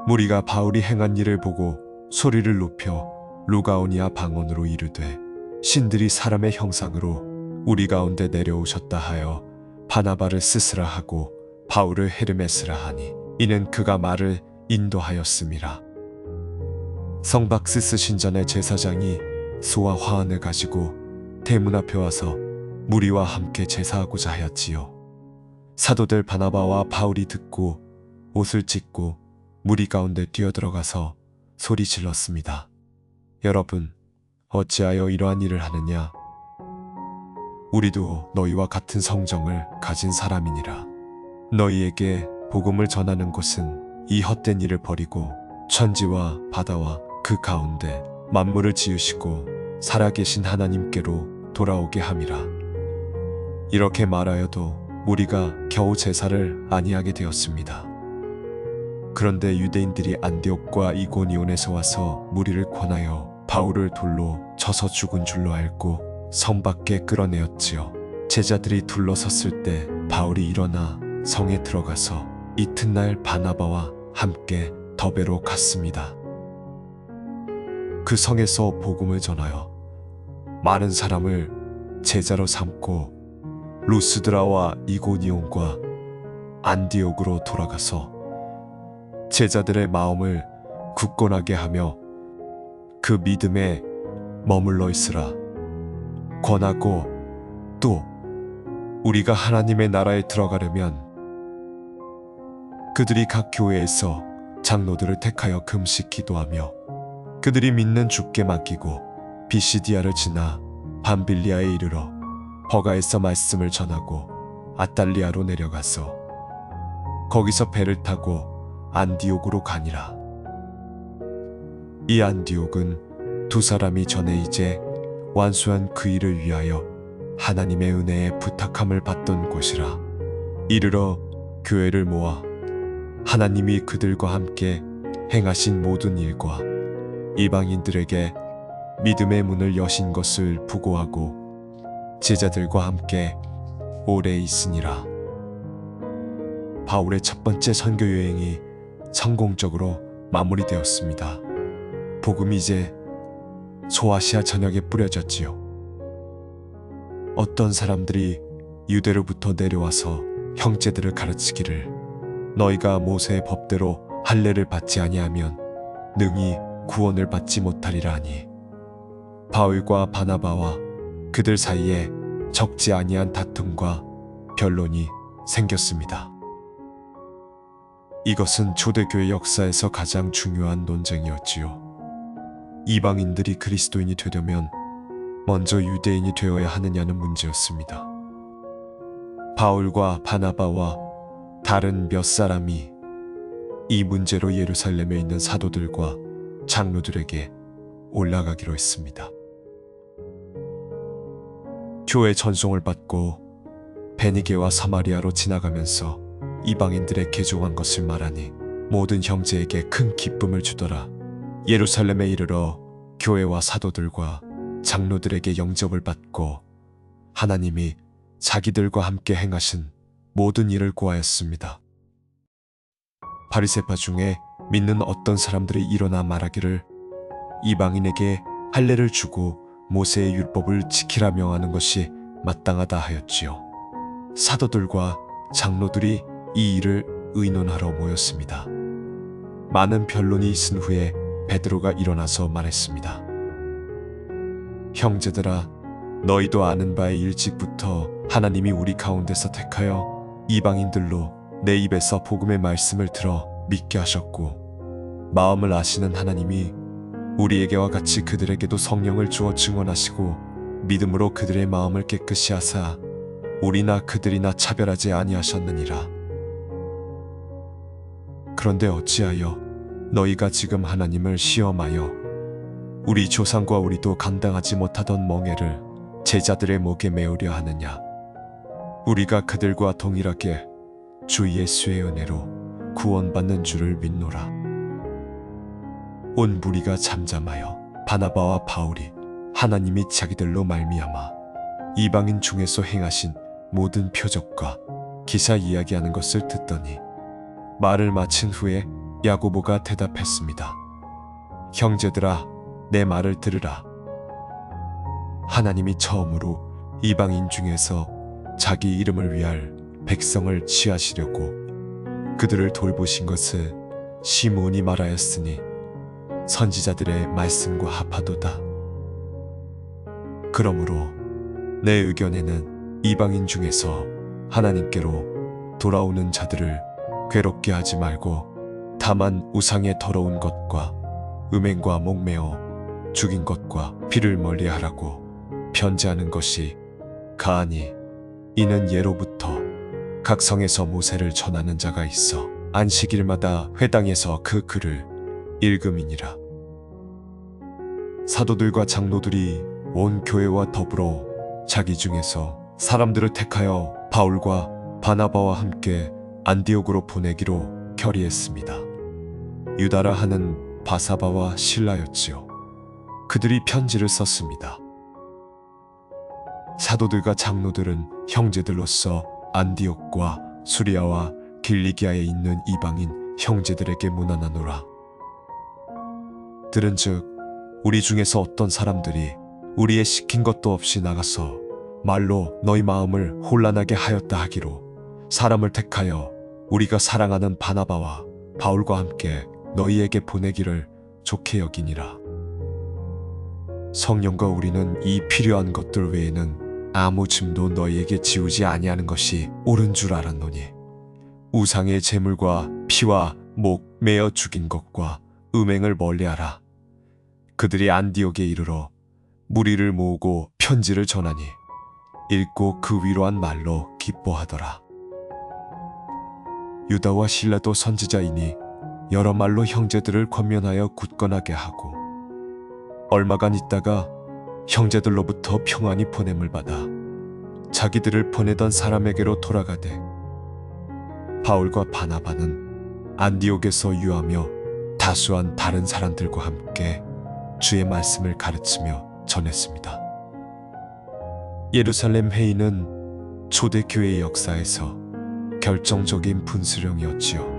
무리가 바울이 행한 일을 보고 소리를 높여 루가오니아 방언으로 이르되 신들이 사람의 형상으로 우리 가운데 내려오셨다 하여 바나바를 스스라 하고 바울을 헤르메스라 하니 이는 그가 말을 인도하였음이라. 성박스스 신전의 제사장이 소와 화환을 가지고 대문 앞에 와서 무리와 함께 제사하고자 하였지요. 사도들 바나바와 바울이 듣고 옷을 찢고 무리 가운데 뛰어들어가서 소리 질렀습니다. 여러분, 어찌하여 이러한 일을 하느냐? 우리도 너희와 같은 성정을 가진 사람이니라. 너희에게 복음을 전하는 곳은 이 헛된 일을 버리고 천지와 바다와 그 가운데 만물을 지으시고 살아계신 하나님께로 돌아오게 함이라. 이렇게 말하여도 무리가 겨우 제사를 아니하게 되었습니다. 그런데 유대인들이 안디옥과 이고니온에서 와서 무리를 권하여 바울을 돌로 쳐서 죽은 줄로 알고 성 밖에 끌어내었지요. 제자들이 둘러섰을 때 바울이 일어나 성에 들어가서 이튿날 바나바와 함께 더베로 갔습니다. 그 성에서 복음을 전하여 많은 사람을 제자로 삼고 루스드라와 이고니온과 안디옥으로 돌아가서 제자들의 마음을 굳건하게 하며 그 믿음에 머물러 있으라 권하고 또 우리가 하나님의 나라에 들어가려면 그들이 각 교회에서 장로들을 택하여 금식 기도하며 그들이 믿는 주께 맡기고 비시디아를 지나 밤빌리아에 이르러 버가에서 말씀을 전하고 아달리아로 내려가서 거기서 배를 타고 안디옥으로 가니라. 이 안디옥은 두 사람이 전에 이제 완수한 그 일을 위하여 하나님의 은혜에 부탁함을 받던 곳이라. 이르러 교회를 모아 하나님이 그들과 함께 행하신 모든 일과 이방인들에게 믿음의 문을 여신 것을 부고하고 제자들과 함께 오래 있으니라. 바울의 첫 번째 선교 여행이 성공적으로 마무리되었습니다. 복음이 이제 소아시아 전역에 뿌려졌지요. 어떤 사람들이 유대로부터 내려와서 형제들을 가르치기를 너희가 모세의 법대로 할례를 받지 아니하면 능히 구원을 받지 못하리라 하니 바울과 바나바와 그들 사이에 적지 아니한 다툼과 변론이 생겼습니다. 이것은 초대교회 역사에서 가장 중요한 논쟁이었지요. 이방인들이 그리스도인이 되려면 먼저 유대인이 되어야 하느냐는 문제였습니다. 바울과 바나바와 다른 몇 사람이 이 문제로 예루살렘에 있는 사도들과 장로들에게 올라가기로 했습니다. 교회 전송을 받고 베니게와 사마리아로 지나가면서 이방인들의 개종한 것을 말하니 모든 형제에게 큰 기쁨을 주더라. 예루살렘에 이르러 교회와 사도들과 장로들에게 영접을 받고 하나님이 자기들과 함께 행하신 모든 일을 고하였습니다. 바리새파 중에 믿는 어떤 사람들이 일어나 말하기를 이방인에게 할례를 주고 모세의 율법을 지키라 명하는 것이 마땅하다 하였지요. 사도들과 장로들이 이 일을 의논하러 모였습니다. 많은 변론이 있은 후에 베드로가 일어나서 말했습니다. 형제들아, 너희도 아는 바에 일찍부터 하나님이 우리 가운데서 택하여 이방인들로 내 입에서 복음의 말씀을 들어 믿게 하셨고, 마음을 아시는 하나님이 우리에게와 같이 그들에게도 성령을 주어 증언하시고 믿음으로 그들의 마음을 깨끗이 하사 우리나 그들이나 차별하지 아니하셨느니라. 그런데 어찌하여 너희가 지금 하나님을 시험하여 우리 조상과 우리도 감당하지 못하던 멍에를 제자들의 목에 메우려 하느냐? 우리가 그들과 동일하게 주 예수의 은혜로 구원받는 줄을 믿노라. 온 무리가 잠잠하여 바나바와 바울이 하나님이 자기들로 말미암아 이방인 중에서 행하신 모든 표적과 기사 이야기하는 것을 듣더니, 말을 마친 후에 야고보가 대답했습니다. 형제들아, 내 말을 들으라. 하나님이 처음으로 이방인 중에서 자기 이름을 위할 백성을 취하시려고 그들을 돌보신 것을 시므온이 말하였으니 선지자들의 말씀과 합하도다. 그러므로 내 의견에는 이방인 중에서 하나님께로 돌아오는 자들을 괴롭게 하지 말고 다만 우상의 더러운 것과 음행과 목매어 죽인 것과 피를 멀리하라고 편지하는 것이 가하니, 이는 예로부터 각 성에서 모세를 전하는 자가 있어 안식일마다 회당에서 그 글을 읽음이니라. 사도들과 장로들이 온 교회와 더불어 자기 중에서 사람들을 택하여 바울과 바나바와 함께 안디옥으로 보내기로 결의했습니다. 유다라 하는 바사바와 실라였지요. 그들이 편지를 썼습니다. 사도들과 장로들은 형제들로서 안디옥과 수리아와 길리기아에 있는 이방인 형제들에게 문안하노라. 들은즉 우리 중에서 어떤 사람들이 우리의 시킨 것도 없이 나가서 말로 너희 마음을 혼란하게 하였다 하기로 사람을 택하여 우리가 사랑하는 바나바와 바울과 함께 너희에게 보내기를 좋게 여기니라. 성령과 우리는 이 필요한 것들 외에는 아무 짐도 너희에게 지우지 아니하는 것이 옳은 줄 알았노니, 우상의 제물과 피와 목 매어 죽인 것과 음행을 멀리하라. 그들이 안디옥에 이르러 무리를 모으고 편지를 전하니 읽고 그 위로한 말로 기뻐하더라. 유다와 실라도 선지자이니 여러 말로 형제들을 권면하여 굳건하게 하고, 얼마간 있다가 형제들로부터 평안히 보냄을 받아 자기들을 보내던 사람에게로 돌아가되, 바울과 바나바는 안디옥에서 유하며 다수한 다른 사람들과 함께 주의 말씀을 가르치며 전했습니다. 예루살렘 회의는 초대교회의 역사에서 결정적인 분수령이었지요.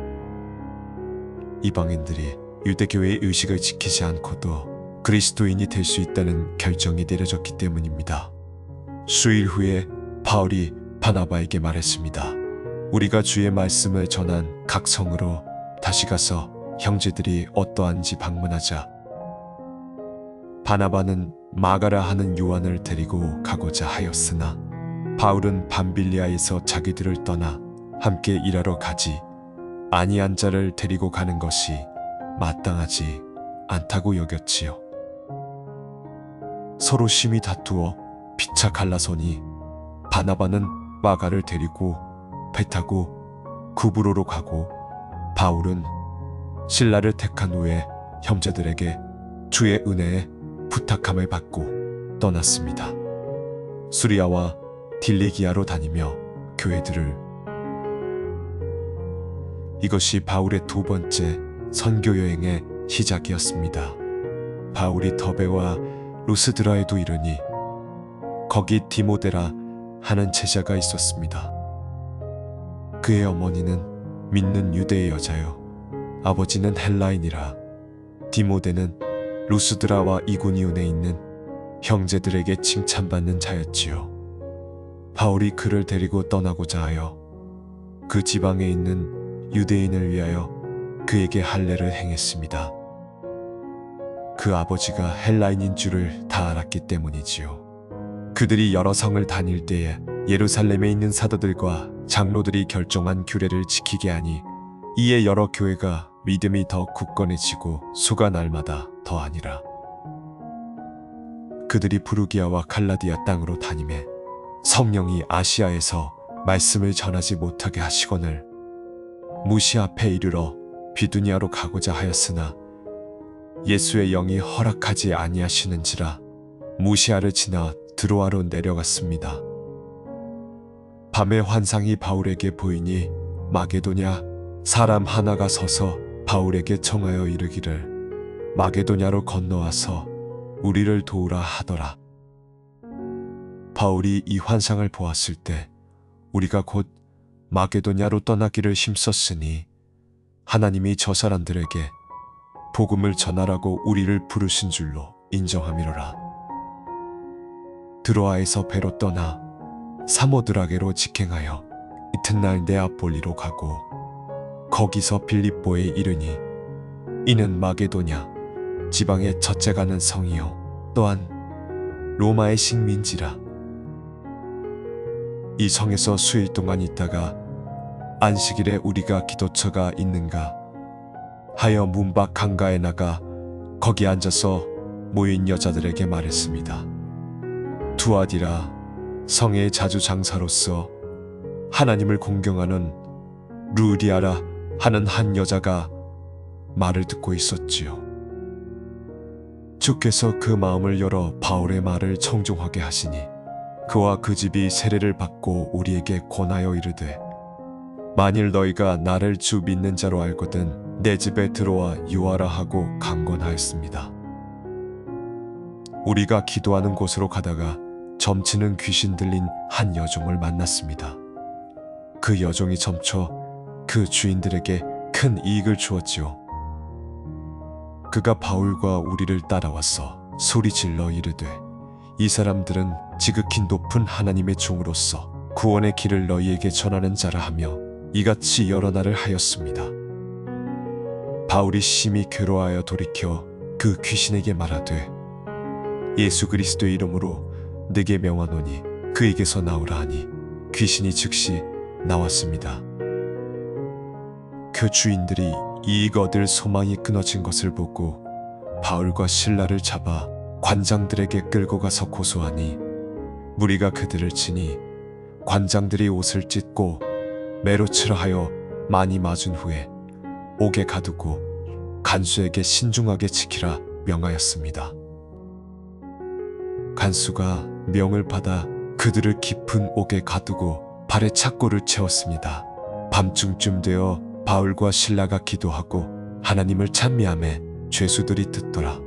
이방인들이 유대교회의 의식을 지키지 않고도 그리스도인이 될 수 있다는 결정이 내려졌기 때문입니다. 수일 후에 바울이 바나바에게 말했습니다. 우리가 주의 말씀을 전한 각 성으로 다시 가서 형제들이 어떠한지 방문하자. 바나바는 마가라 하는 요한을 데리고 가고자 하였으나 바울은 밤빌리아에서 자기들을 떠나 함께 일하러 가지 아니한 자를 데리고 가는 것이 마땅하지 않다고 여겼지요. 서로 심히 다투어 피차 갈라서니 바나바는 마가를 데리고 배 타고 구브로로 가고, 바울은 실라를 택한 후에 형제들에게 주의 은혜에 부탁함을 받고 떠났습니다. 수리아와 딜리기아로 다니며 교회들을. 이것이 바울의 두 번째 선교 여행의 시작이었습니다. 바울이 더베와 루스드라에도 이르니 거기 디모데라 하는 제자가 있었습니다. 그의 어머니는 믿는 유대의 여자요 아버지는 헬라인이라. 디모데는 루스드라와 이고니온에 있는 형제들에게 칭찬받는 자였지요. 바울이 그를 데리고 떠나고자 하여 그 지방에 있는 유대인을 위하여 그에게 할례를 행했습니다. 그 아버지가 헬라인인 줄을 다 알았기 때문이지요. 그들이 여러 성을 다닐 때에 예루살렘에 있는 사도들과 장로들이 결정한 규례를 지키게 하니 이에 여러 교회가 믿음이 더 굳건해지고 수가 날마다 더하니라. 그들이 부르기아와 갈라디아 땅으로 다니매 성령이 아시아에서 말씀을 전하지 못하게 하시거늘 무시 앞에 이르러 비두니아로 가고자 하였으나 예수의 영이 허락하지 아니하시는지라 무시아를 지나 드로아로 내려갔습니다. 밤에 환상이 바울에게 보이니 마게도냐 사람 하나가 서서 바울에게 청하여 이르기를 마게도냐로 건너와서 우리를 도우라 하더라. 바울이 이 환상을 보았을 때 우리가 곧 마게도냐로 떠나기를 힘썼으니 하나님이 저 사람들에게 복음을 전하라고 우리를 부르신 줄로 인정함이로라. 드로아에서 배로 떠나 사모드라게로 직행하여 이튿날 네아폴리로 가고 거기서 빌립보에 이르니 이는 마게도냐 지방의 첫째 가는 성이요 또한 로마의 식민지라. 이 성에서 수일 동안 있다가 안식일에 우리가 기도처가 있는가 하여 문 밖 강가에 나가 거기 앉아서 모인 여자들에게 말했습니다. 두아디라 성의 자주장사로서 하나님을 공경하는 루디아라 하는 한 여자가 말을 듣고 있었지요. 주께서 그 마음을 열어 바울의 말을 청종하게 하시니 그와 그 집이 세례를 받고 우리에게 권하여 이르되 만일 너희가 나를 주 믿는 자로 알거든 내 집에 들어와 유하라 하고 강권하였습니다. 우리가 기도하는 곳으로 가다가 점치는 귀신 들린 한 여종을 만났습니다. 그 여종이 점쳐 그 주인들에게 큰 이익을 주었지요. 그가 바울과 우리를 따라와서 소리질러 이르되 이 사람들은 지극히 높은 하나님의 종으로서 구원의 길을 너희에게 전하는 자라 하며 이같이 여러 날을 하였습니다. 바울이 심히 괴로워하여 돌이켜 그 귀신에게 말하되 예수 그리스도의 이름으로 네게 명하노니 그에게서 나오라 하니 귀신이 즉시 나왔습니다. 그 주인들이 이익 얻을 소망이 끊어진 것을 보고 바울과 실라를 잡아 관장들에게 끌고 가서 고소하니 무리가 그들을 치니 관장들이 옷을 찢고 매로 치라 하여 많이 맞은 후에 옥에 가두고 간수에게 신중하게 지키라 명하였습니다. 간수가 명을 받아 그들을 깊은 옥에 가두고 발에 착고를 채웠습니다. 밤중쯤 되어 바울과 실라가 기도하고 하나님을 찬미하매 죄수들이 듣더라.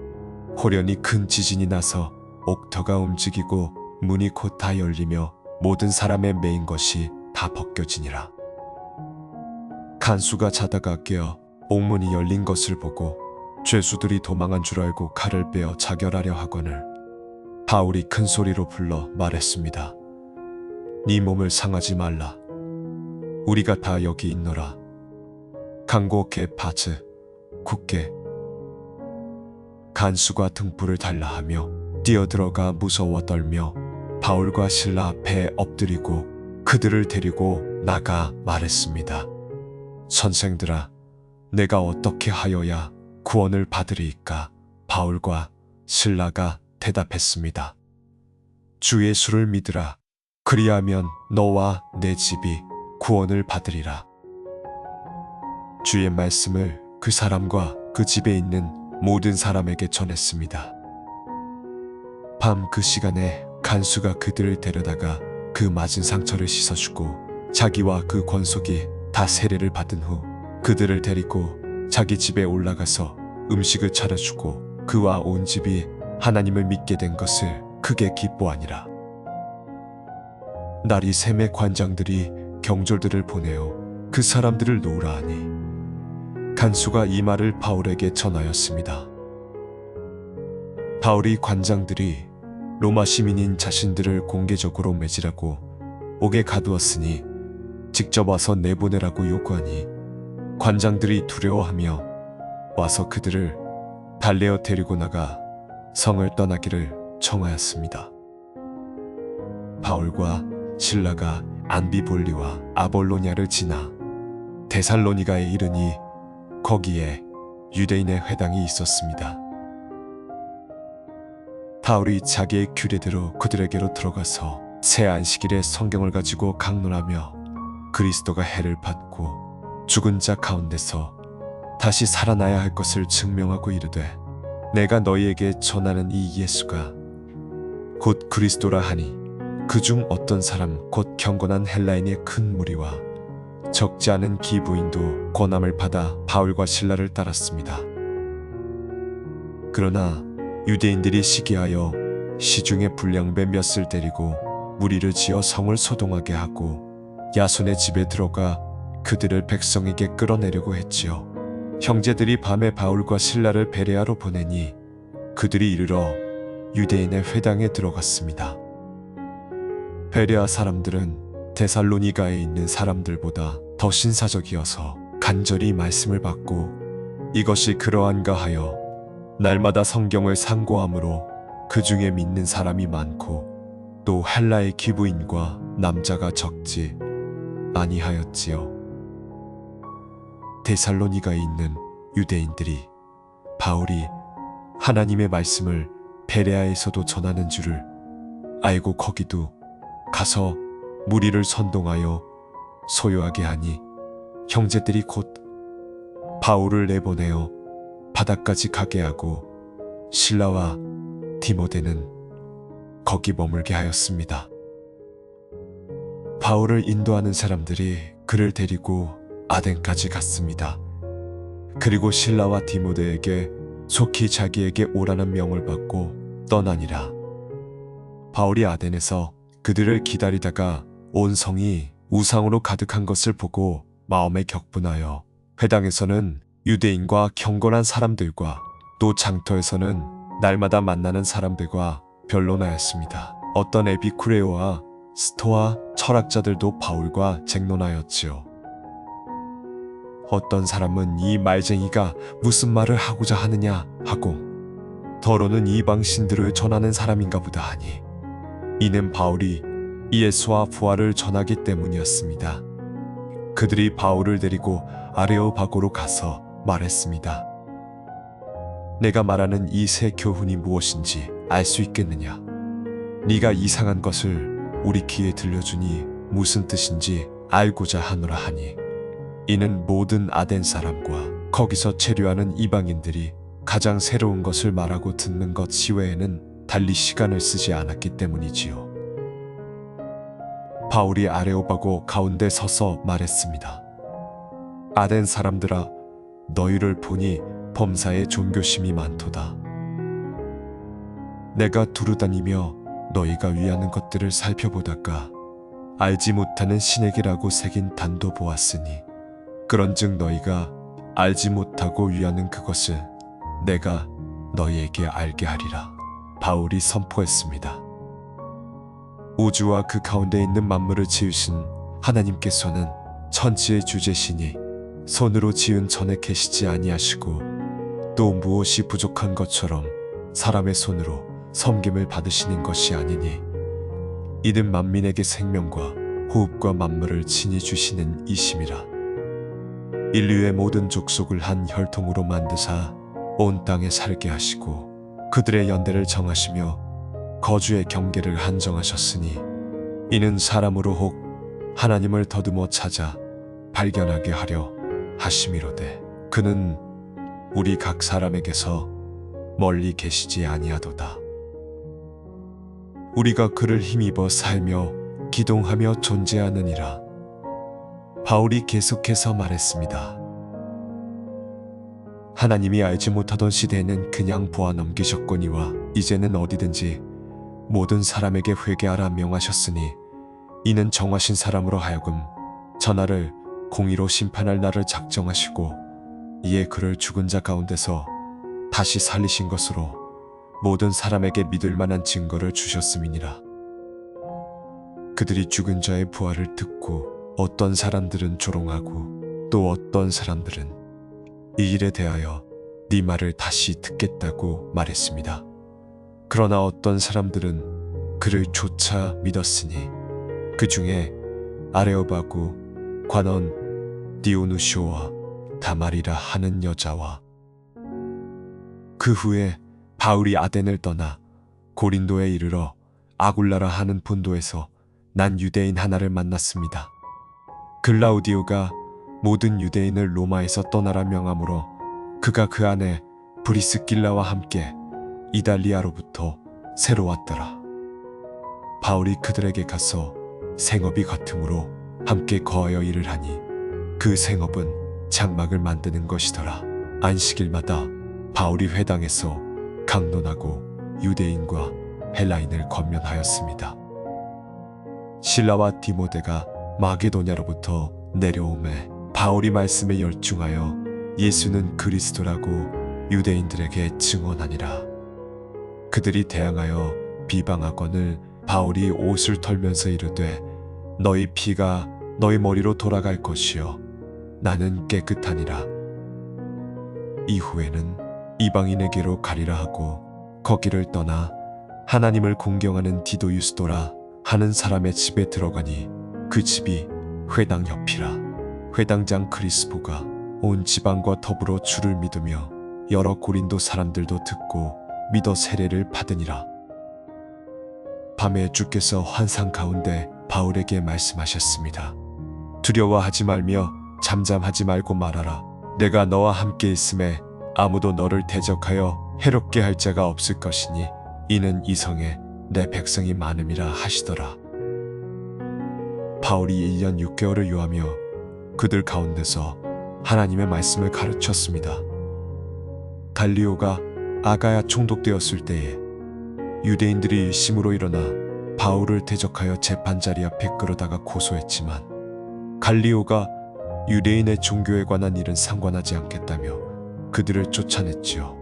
호련히 큰 지진이 나서 옥터가 움직이고 문이 곧 다 열리며 모든 사람의 매인 것이 다 벗겨지니라. 간수가 자다가 깨어 옥문이 열린 것을 보고 죄수들이 도망한 줄 알고 칼을 빼어 자결하려 하거늘 바울이 큰 소리로 불러 말했습니다. 네 몸을 상하지 말라. 우리가 다 여기 있노라. 강고 게파즈 굳게. 간수가 등불을 달라 하며 뛰어들어가 무서워 떨며 바울과 실라 앞에 엎드리고 그들을 데리고 나가 말했습니다. 선생들아, 내가 어떻게 하여야 구원을 받으리이까? 바울과 실라가 대답했습니다. 주 예수를 믿으라. 그리하면 너와 내 집이 구원을 받으리라. 주의 말씀을 그 사람과 그 집에 있는 모든 사람에게 전했습니다. 밤 그 시간에 간수가 그들을 데려다가 그 맞은 상처를 씻어주고 자기와 그 권속이 다 세례를 받은 후 그들을 데리고 자기 집에 올라가서 음식을 차려주고 그와 온 집이 하나님을 믿게 된 것을 크게 기뻐하니라. 날이 새매 관장들이 경졸들을 보내어 그 사람들을 놓으라 하니 간수가 이 말을 바울에게 전하였습니다. 바울이 관장들이 로마 시민인 자신들을 공개적으로 매질하고 옥에 가두었으니 직접 와서 내보내라고 요구하니 관장들이 두려워하며 와서 그들을 달래어 데리고 나가 성을 떠나기를 청하였습니다. 바울과 실라가 안비볼리와 아볼로냐를 지나 데살로니가에 이르니 거기에 유대인의 회당이 있었습니다. 바울이 자기의 규례대로 그들에게로 들어가서 새 안식일에 성경을 가지고 강론하며 그리스도가 해를 받고 죽은 자 가운데서 다시 살아나야 할 것을 증명하고 이르되 내가 너희에게 전하는 이 예수가 곧 그리스도라 하니 그중 어떤 사람 곧 경건한 헬라인의 큰 무리와 적지 않은 기부인도 권함을 받아 바울과 실라를 따랐습니다. 그러나 유대인들이 시기하여 시중에 불량배 몇을 데리고 무리를 지어 성을 소동하게 하고 야손의 집에 들어가 그들을 백성에게 끌어내려고 했지요. 형제들이 밤에 바울과 실라를 베레아로 보내니 그들이 이르러 유대인의 회당에 들어갔습니다. 베레아 사람들은 데살로니가에 있는 사람들보다 더 신사적이어서 간절히 말씀을 받고 이것이 그러한가 하여 날마다 성경을 상고함으로 그 중에 믿는 사람이 많고 또 헬라의 기부인과 남자가 적지 아니하였지요. 데살로니가에 있는 유대인들이 바울이 하나님의 말씀을 베레아에서도 전하는 줄을 알고 거기도 가서 무리를 선동하여 소요하게 하니 형제들이 곧 바울을 내보내어 바다까지 가게 하고 실라와 디모데는 거기 머물게 하였습니다. 바울을 인도하는 사람들이 그를 데리고 아덴까지 갔습니다. 그리고 실라와 디모데에게 속히 자기에게 오라는 명을 받고 떠나니라. 바울이 아덴에서 그들을 기다리다가 온 성이 우상으로 가득한 것을 보고 마음에 격분하여 회당에서는 유대인과 경건한 사람들과 또 장터에서는 날마다 만나는 사람들과 변론하였습니다. 어떤 에피쿠레오와 스토아 철학자들도 바울과 쟁론하였지요. 어떤 사람은 이 말쟁이가 무슨 말을 하고자 하느냐 하고 더러는 이방 신들을 전하는 사람인가 보다 하니 이는 바울이 예수와 부활을 전하기 때문이었습니다. 그들이 바울을 데리고 아레오바고로 가서 말했습니다. 내가 말하는 이 새 교훈이 무엇인지 알 수 있겠느냐? 네가 이상한 것을 우리 귀에 들려주니 무슨 뜻인지 알고자 하노라 하니 이는 모든 아덴 사람과 거기서 체류하는 이방인들이 가장 새로운 것을 말하고 듣는 것 이외에는 달리 시간을 쓰지 않았기 때문이지요. 바울이 아레오바고 가운데 서서 말했습니다. 아덴 사람들아, 너희를 보니 범사에 종교심이 많도다. 내가 두루다니며 너희가 위하는 것들을 살펴보다가 알지 못하는 신에게라고 새긴 단도 보았으니 그런즉 너희가 알지 못하고 위하는 그것을 내가 너희에게 알게 하리라. 바울이 선포했습니다. 우주와 그 가운데 있는 만물을 지으신 하나님께서는 천지의 주제시니 손으로 지은 전에 계시지 아니하시고 또 무엇이 부족한 것처럼 사람의 손으로 섬김을 받으시는 것이 아니니 이는 만민에게 생명과 호흡과 만물을 친히 주시는 이심이라. 인류의 모든 족속을 한 혈통으로 만드사 온 땅에 살게 하시고 그들의 연대를 정하시며 거주의 경계를 한정하셨으니 이는 사람으로 혹 하나님을 더듬어 찾아 발견하게 하려 하심이로되 그는 우리 각 사람에게서 멀리 계시지 아니하도다. 우리가 그를 힘입어 살며 기동하며 존재하느니라. 바울이 계속해서 말했습니다. 하나님이 알지 못하던 시대에는 그냥 보아 넘기셨거니와 이제는 어디든지 모든 사람에게 회개하라 명하셨으니 이는 정하신 사람으로 하여금 전하를 공의로 심판할 날을 작정하시고 이에 그를 죽은 자 가운데서 다시 살리신 것으로 모든 사람에게 믿을 만한 증거를 주셨음이니라. 그들이 죽은 자의 부활을 듣고 어떤 사람들은 조롱하고 또 어떤 사람들은 이 일에 대하여 네 말을 다시 듣겠다고 말했습니다. 그러나 어떤 사람들은 그를 조차 믿었으니 그 중에 아레오바구 관원 디오누시오와 다말이라 하는 여자와 그 후에 바울이 아덴을 떠나 고린도에 이르러 아굴라라 하는 본도에서 난 유대인 하나를 만났습니다. 글라우디오가 모든 유대인을 로마에서 떠나라 명하므로 그가 그 안에 브리스길라와 함께 이달리아로부터 새로 왔더라. 바울이 그들에게 가서 생업이 같으므로 함께 거하여 일을 하니 그 생업은 장막을 만드는 것이더라. 안식일마다 바울이 회당에서 강론하고 유대인과 헬라인을 권면하였습니다. 실라와 디모데가 마게도냐로부터 내려오매 바울이 말씀에 열중하여 예수는 그리스도라고 유대인들에게 증언하니라. 그들이 대항하여 비방하거늘 바울이 옷을 털면서 이르되 너희 피가 너희 머리로 돌아갈 것이요 나는 깨끗하니라. 이후에는 이방인에게로 가리라 하고 거기를 떠나 하나님을 공경하는 디도 유스도라 하는 사람의 집에 들어가니 그 집이 회당 옆이라. 회당장 크리스포가 온 지방과 더불어 주를 믿으며 여러 고린도 사람들도 듣고 믿어 세례를 받으니라. 밤에 주께서 환상 가운데 바울에게 말씀하셨습니다. 두려워하지 말며 잠잠하지 말고 말하라. 내가 너와 함께 있음에 아무도 너를 대적하여 해롭게 할 자가 없을 것이니 이는 이성에 내 백성이 많음이라 하시더라. 바울이 1년 6개월을 유하며 그들 가운데서 하나님의 말씀을 가르쳤습니다. 갈리오가 아가야 총독되었을 때에 유대인들이 일심으로 일어나 바울을 대적하여 재판자리 앞에 끌어다가 고소했지만 갈리오가 유대인의 종교에 관한 일은 상관하지 않겠다며 그들을 쫓아냈지요.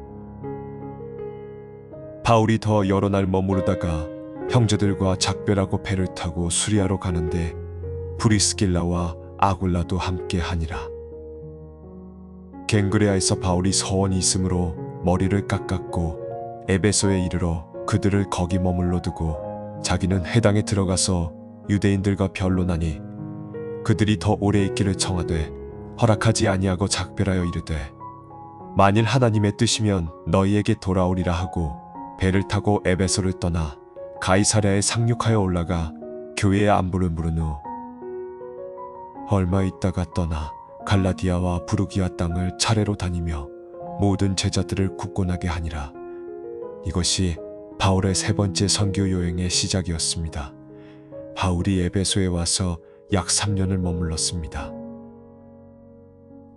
바울이 더 여러 날 머무르다가 형제들과 작별하고 배를 타고 수리하러 가는데 브리스길라와 아굴라도 함께 하니라. 갱그레아에서 바울이 서원이 있으므로 머리를 깎았고 에베소에 이르러 그들을 거기 머물러 두고 자기는 회당에 들어가서 유대인들과 변론하니 그들이 더 오래 있기를 청하되 허락하지 아니하고 작별하여 이르되 만일 하나님의 뜻이면 너희에게 돌아오리라 하고 배를 타고 에베소를 떠나 가이사랴에 상륙하여 올라가 교회의 안부를 물은 후 얼마 있다가 떠나 갈라디아와 부르기아 땅을 차례로 다니며 모든 제자들을 굳건하게 하니라. 이것이 바울의 세 번째 선교 여행의 시작이었습니다. 바울이 에베소에 와서 약 3년을 머물렀습니다.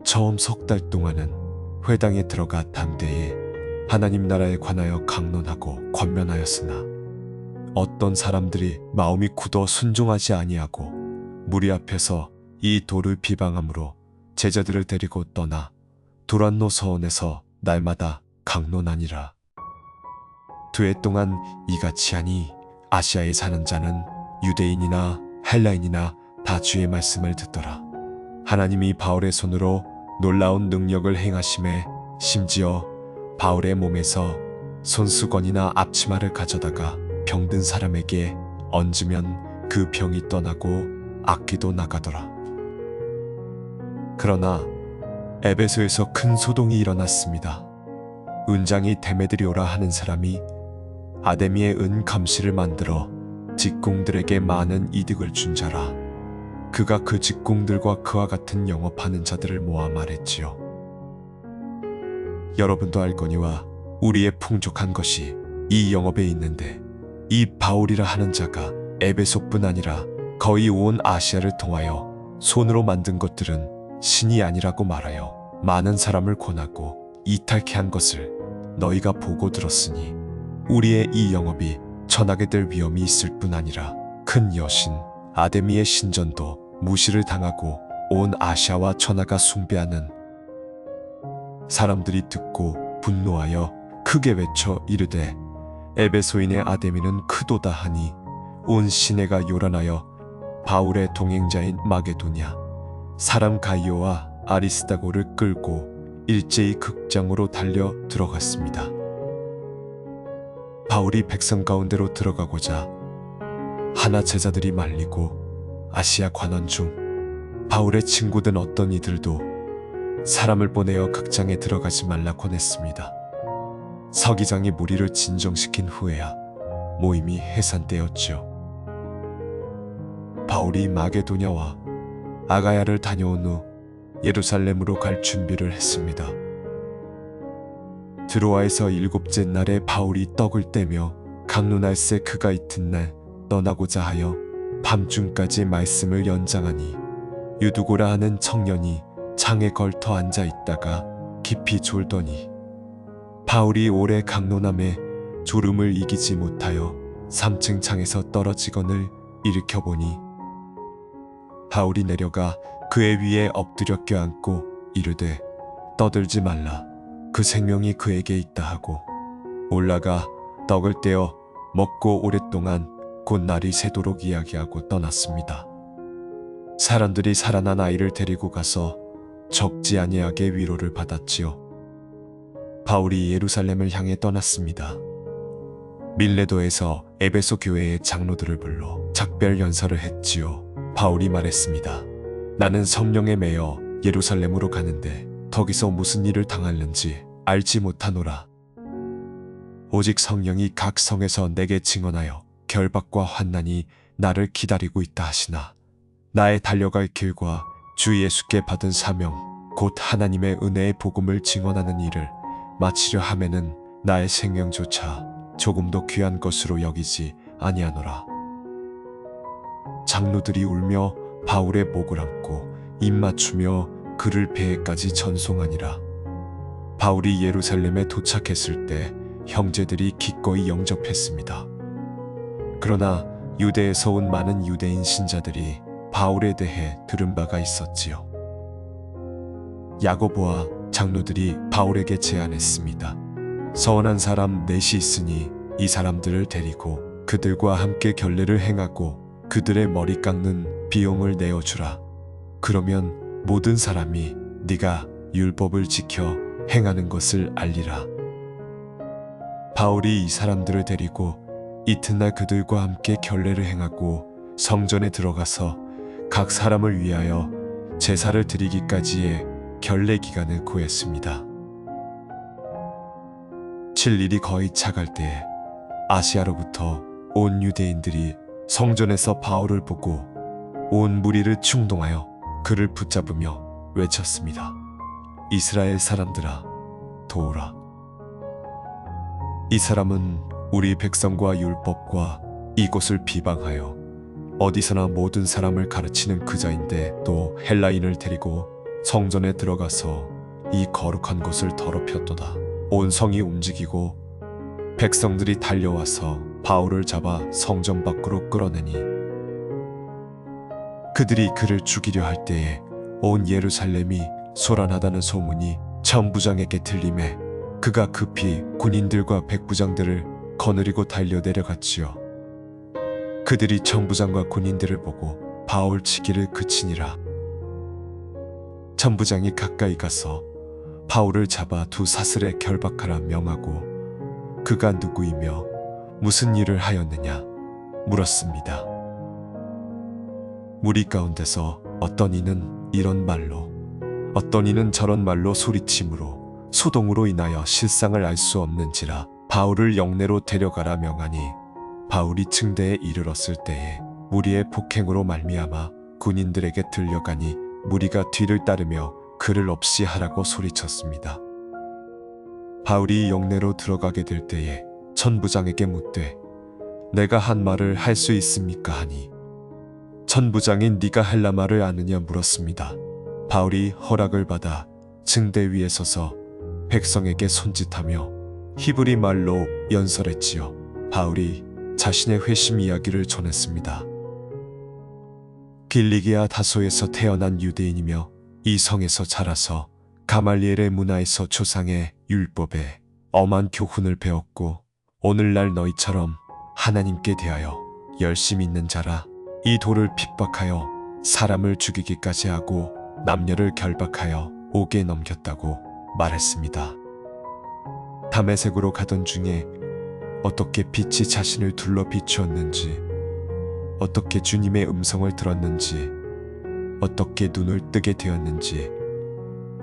처음 석 달 동안은 회당에 들어가 당대에 하나님 나라에 관하여 강론하고 권면하였으나 어떤 사람들이 마음이 굳어 순종하지 아니하고 무리 앞에서 이 도를 비방함으로 제자들을 데리고 떠나 두란노 서원에서 날마다 강론하니라. 2해 동안 이같이 하니 아시아에 사는 자는 유대인이나 헬라인이나 다 주의 말씀을 듣더라. 하나님이 바울의 손으로 놀라운 능력을 행하심에 심지어 바울의 몸에서 손수건이나 앞치마를 가져다가 병든 사람에게 얹으면 그 병이 떠나고 악귀도 나가더라. 그러나 에베소에서 큰 소동이 일어났습니다. 은장이 데메드리오라 하는 사람이 아데미의 은 감시를 만들어 직공들에게 많은 이득을 준 자라. 그가 그 직공들과 그와 같은 영업하는 자들을 모아 말했지요. 여러분도 알거니와 우리의 풍족한 것이 이 영업에 있는데 이 바울이라 하는 자가 에베소뿐 아니라 거의 온 아시아를 통하여 손으로 만든 것들은 신이 아니라고 말하여 많은 사람을 권하고 이탈케 한 것을 너희가 보고 들었으니 우리의 이 영업이 전하게 될 위험이 있을 뿐 아니라 큰 여신 아데미의 신전도 무시를 당하고 온 아시아와 천하가 숭배하는 사람들이 듣고 분노하여 크게 외쳐 이르되 에베소인의 아데미는 크도다 하니 온 시내가 요란하여 바울의 동행자인 마게도냐 사람 가이오와 아리스다고를 끌고 일제히 극장으로 달려 들어갔습니다. 바울이 백성 가운데로 들어가고자 하나 제자들이 말리고 아시아 관원 중 바울의 친구된 어떤 이들도 사람을 보내어 극장에 들어가지 말라 권했습니다. 서기장이 무리를 진정시킨 후에야 모임이 해산되었지요. 바울이 마게도냐와 아가야를 다녀온 후 예루살렘으로 갈 준비를 했습니다. 드로아에서 7째 날에 바울이 떡을 떼며 강론할세 그가 이튿날 떠나고자 하여 밤중까지 말씀을 연장하니 유두고라 하는 청년이 창에 걸터 앉아 있다가 깊이 졸더니 바울이 오래 강론함에 졸음을 이기지 못하여 3층 창에서 떨어지거늘 일으켜보니 바울이 내려가 그의 위에 엎드려 껴안고 이르되 떠들지 말라 그 생명이 그에게 있다 하고 올라가 떡을 떼어 먹고 오랫동안 곧 날이 새도록 이야기하고 떠났습니다. 사람들이 살아난 아이를 데리고 가서 적지 아니하게 위로를 받았지요. 바울이 예루살렘을 향해 떠났습니다. 밀레도에서 에베소 교회의 장로들을 불러 작별 연설을 했지요. 바울이 말했습니다. 나는 성령에 매여 예루살렘으로 가는데 거기서 무슨 일을 당할는지 알지 못하노라. 오직 성령이 각 성에서 내게 증언하여 결박과 환난이 나를 기다리고 있다 하시나 나의 달려갈 길과 주 예수께 받은 사명 곧 하나님의 은혜의 복음을 증언하는 일을 마치려 하면은 나의 생명조차 조금도 귀한 것으로 여기지 아니하노라. 장로들이 울며 바울의 목을 안고 입 맞추며 그를 배에까지 전송하니라. 바울이 예루살렘에 도착했을 때 형제들이 기꺼이 영접했습니다. 그러나 유대에서 온 많은 유대인 신자들이 바울에 대해 들은 바가 있었지요. 야고보와 장로들이 바울에게 제안했습니다. 서원한 사람 넷이 있으니 이 사람들을 데리고 그들과 함께 결례를 행하고 그들의 머리 깎는 비용을 내어주라. 그러면 모든 사람이 네가 율법을 지켜 행하는 것을 알리라. 바울이 이 사람들을 데리고 이튿날 그들과 함께 결례를 행하고 성전에 들어가서 각 사람을 위하여 제사를 드리기까지의 결례 기간을 구했습니다. 7일이 거의 차갈 때에 아시아로부터 온 유대인들이 성전에서 바울을 보고 온 무리를 충동하여 그를 붙잡으며 외쳤습니다. 이스라엘 사람들아, 도우라. 이 사람은 우리 백성과 율법과 이곳을 비방하여 어디서나 모든 사람을 가르치는 그자인데 또 헬라인을 데리고 성전에 들어가서 이 거룩한 곳을 더럽혔도다. 온 성이 움직이고 백성들이 달려와서 바울을 잡아 성전 밖으로 끌어내니 그들이 그를 죽이려 할 때에 온 예루살렘이 소란하다는 소문이 천부장에게 들림에 그가 급히 군인들과 백부장들을 거느리고 달려 내려갔지요. 그들이 천부장과 군인들을 보고 바울 치기를 그치니라. 천부장이 가까이 가서 바울을 잡아 두 사슬에 결박하라 명하고 그가 누구이며 무슨 일을 하였느냐 물었습니다. 무리 가운데서 어떤 이는 이런 말로 어떤 이는 저런 말로 소리치므로 소동으로 인하여 실상을 알 수 없는지라 바울을 영내로 데려가라 명하니 바울이 층대에 이르렀을 때에 무리의 폭행으로 말미암아 군인들에게 들려가니 무리가 뒤를 따르며 그를 없이 하라고 소리쳤습니다. 바울이 영내로 들어가게 될 때에 천부장에게 묻되 내가 한 말을 할 수 있습니까 하니 천부장인 네가 헬라 말을 아느냐 물었습니다. 바울이 허락을 받아 층대 위에 서서 백성에게 손짓하며 히브리 말로 연설했지요. 바울이 자신의 회심 이야기를 전했습니다. 길리기아 다소에서 태어난 유대인이며 이 성에서 자라서 가말리엘의 문화에서 조상의 율법에 엄한 교훈을 배웠고 오늘날 너희처럼 하나님께 대하여 열심 있는 자라. 이 돌을 핍박하여 사람을 죽이기까지 하고 남녀를 결박하여 옥에 넘겼다고 말했습니다. 담에색으로 가던 중에 어떻게 빛이 자신을 둘러 비추었는지, 어떻게 주님의 음성을 들었는지, 어떻게 눈을 뜨게 되었는지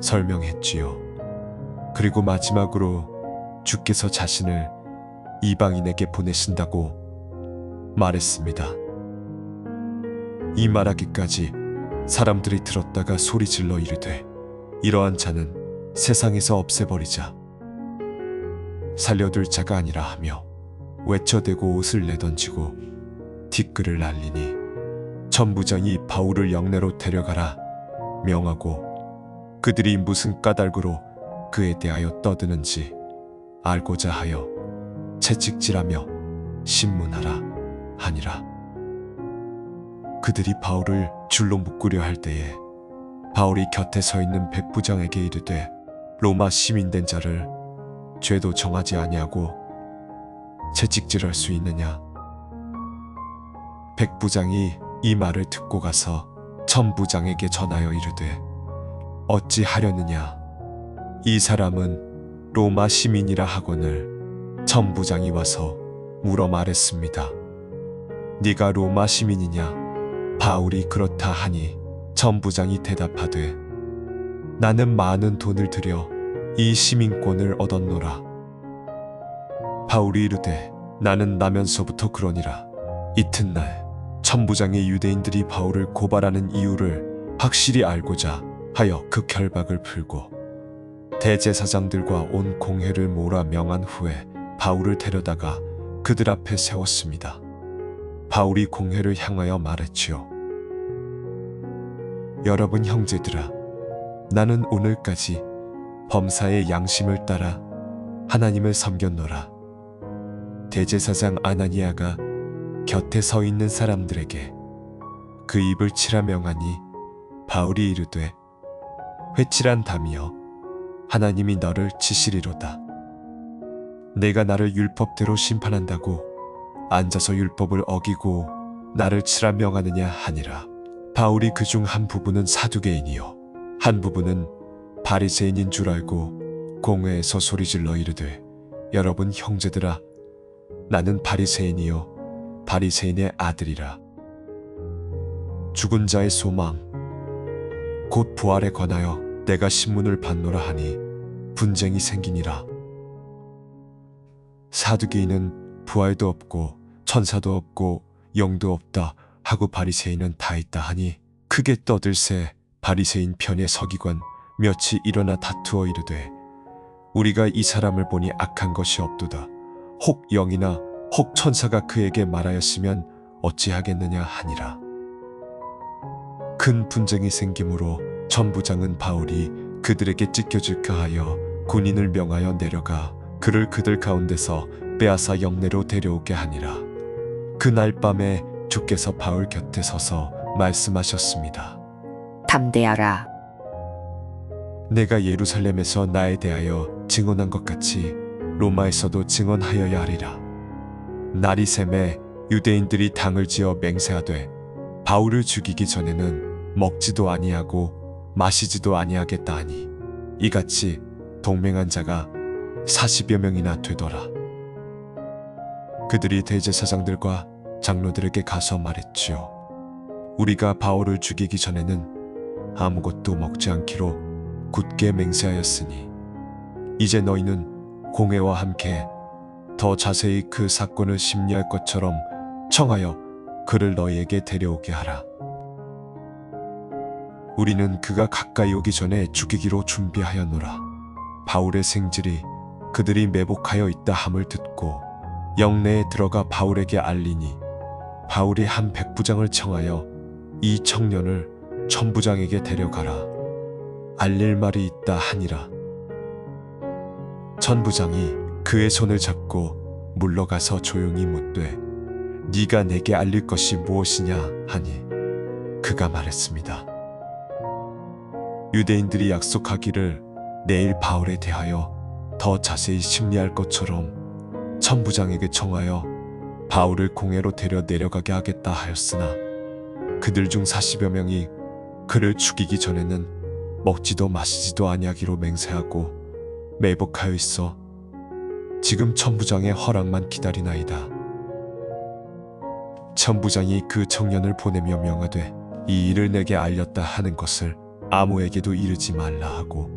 설명했지요. 그리고 마지막으로 주께서 자신을 이방인에게 보내신다고 말했습니다. 이 말하기까지 사람들이 들었다가 소리질러 이르되, 이러한 자는 세상에서 없애버리자, 살려둘 자가 아니라 하며 외쳐대고 옷을 내던지고 뒷글을 날리니 천부장이 바울을 영내로 데려가라 명하고, 그들이 무슨 까닭으로 그에 대하여 떠드는지 알고자 하여 채찍질하며 신문하라 하니라. 그들이 바울을 줄로 묶으려 할 때에 바울이 곁에 서 있는 백부장에게 이르되, 로마 시민된 자를 죄도 정하지 아니하고 채찍질할 수 있느냐? 백부장이 이 말을 듣고 가서 천부장에게 전하여 이르되, 어찌 하려느냐? 이 사람은 로마 시민이라 하거늘 천부장이 와서 물어 말했습니다. 네가 로마 시민이냐? 바울이 그렇다 하니 천부장이 대답하되, 나는 많은 돈을 들여 이 시민권을 얻었노라. 바울이 이르되, 나는 나면서부터 그러니라. 이튿날 천부장이 유대인들이 바울을 고발하는 이유를 확실히 알고자 하여 그 결박을 풀고 대제사장들과 온 공회를 몰아 명한 후에 바울을 데려다가 그들 앞에 세웠습니다. 바울이 공회를 향하여 말했지요. 여러분 형제들아, 나는 오늘까지 범사의 양심을 따라 하나님을 섬겼노라. 대제사장 아나니아가 곁에 서 있는 사람들에게 그 입을 치라 명하니, 바울이 이르되, 회칠한 담이여, 하나님이 너를 치시리로다. 내가 나를 율법대로 심판한다고 앉아서 율법을 어기고 나를 치라 명하느냐 하니라. 바울이 그중 한 부분은 사두개인이요 한 부분은 바리새인인 줄 알고 공회에서 소리질러 이르되, 여러분 형제들아, 나는 바리새인이요 바리새인의 아들이라. 죽은 자의 소망 곧 부활에 관하여 내가 신문을 받노라 하니 분쟁이 생기니라. 사두개인은 부활도 없고 천사도 없고 영도 없다 하고 바리새인은 다 있다 하니 크게 떠들새 바리새인 편에 서기관 몇이 일어나 다투어 이르되, 우리가 이 사람을 보니 악한 것이 없도다. 혹 영이나 혹 천사가 그에게 말하였으면 어찌하겠느냐 하니라. 큰 분쟁이 생기므로 천부장은 바울이 그들에게 찢겨질까 하여 군인을 명하여 내려가 그를 그들 가운데서 빼앗아 영내로 데려오게 하니라. 그날 밤에 주께서 바울 곁에 서서 말씀하셨습니다. 담대하라. 내가 예루살렘에서 나에 대하여 증언한 것 같이 로마에서도 증언하여야 하리라. 날이 샘에 유대인들이 당을 지어 맹세하되, 바울을 죽이기 전에는 먹지도 아니하고 마시지도 아니하겠다 하니, 이같이 동맹한 자가 40여 명이나 되더라. 그들이 대제사장들과 장로들에게 가서 말했지요. 우리가 바울을 죽이기 전에는 아무것도 먹지 않기로 굳게 맹세하였으니, 이제 너희는 공회와 함께 더 자세히 그 사건을 심리할 것처럼 청하여 그를 너희에게 데려오게 하라. 우리는 그가 가까이 오기 전에 죽이기로 준비하였노라. 바울의 생질이 그들이 매복하여 있다 함을 듣고 영내에 들어가 바울에게 알리니, 바울이 한 백부장을 청하여 이 청년을 천부장에게 데려가라. 알릴 말이 있다 하니라. 천부장이 그의 손을 잡고 물러가서 조용히 묻되, 네가 내게 알릴 것이 무엇이냐 하니, 그가 말했습니다. 유대인들이 약속하기를 내일 바울에 대하여 더 자세히 심리할 것처럼 천부장에게 청하여 바울을 공회로 데려 내려가게 하겠다 하였으나, 그들 중 40여 명이 그를 죽이기 전에는 먹지도 마시지도 아니하기로 맹세하고 매복하여 있어 지금 천부장의 허락만 기다리나이다. 천부장이 그 청년을 보내며 명하되 이 일을 내게 알렸다 하는 것을 아무에게도 이르지 말라 하고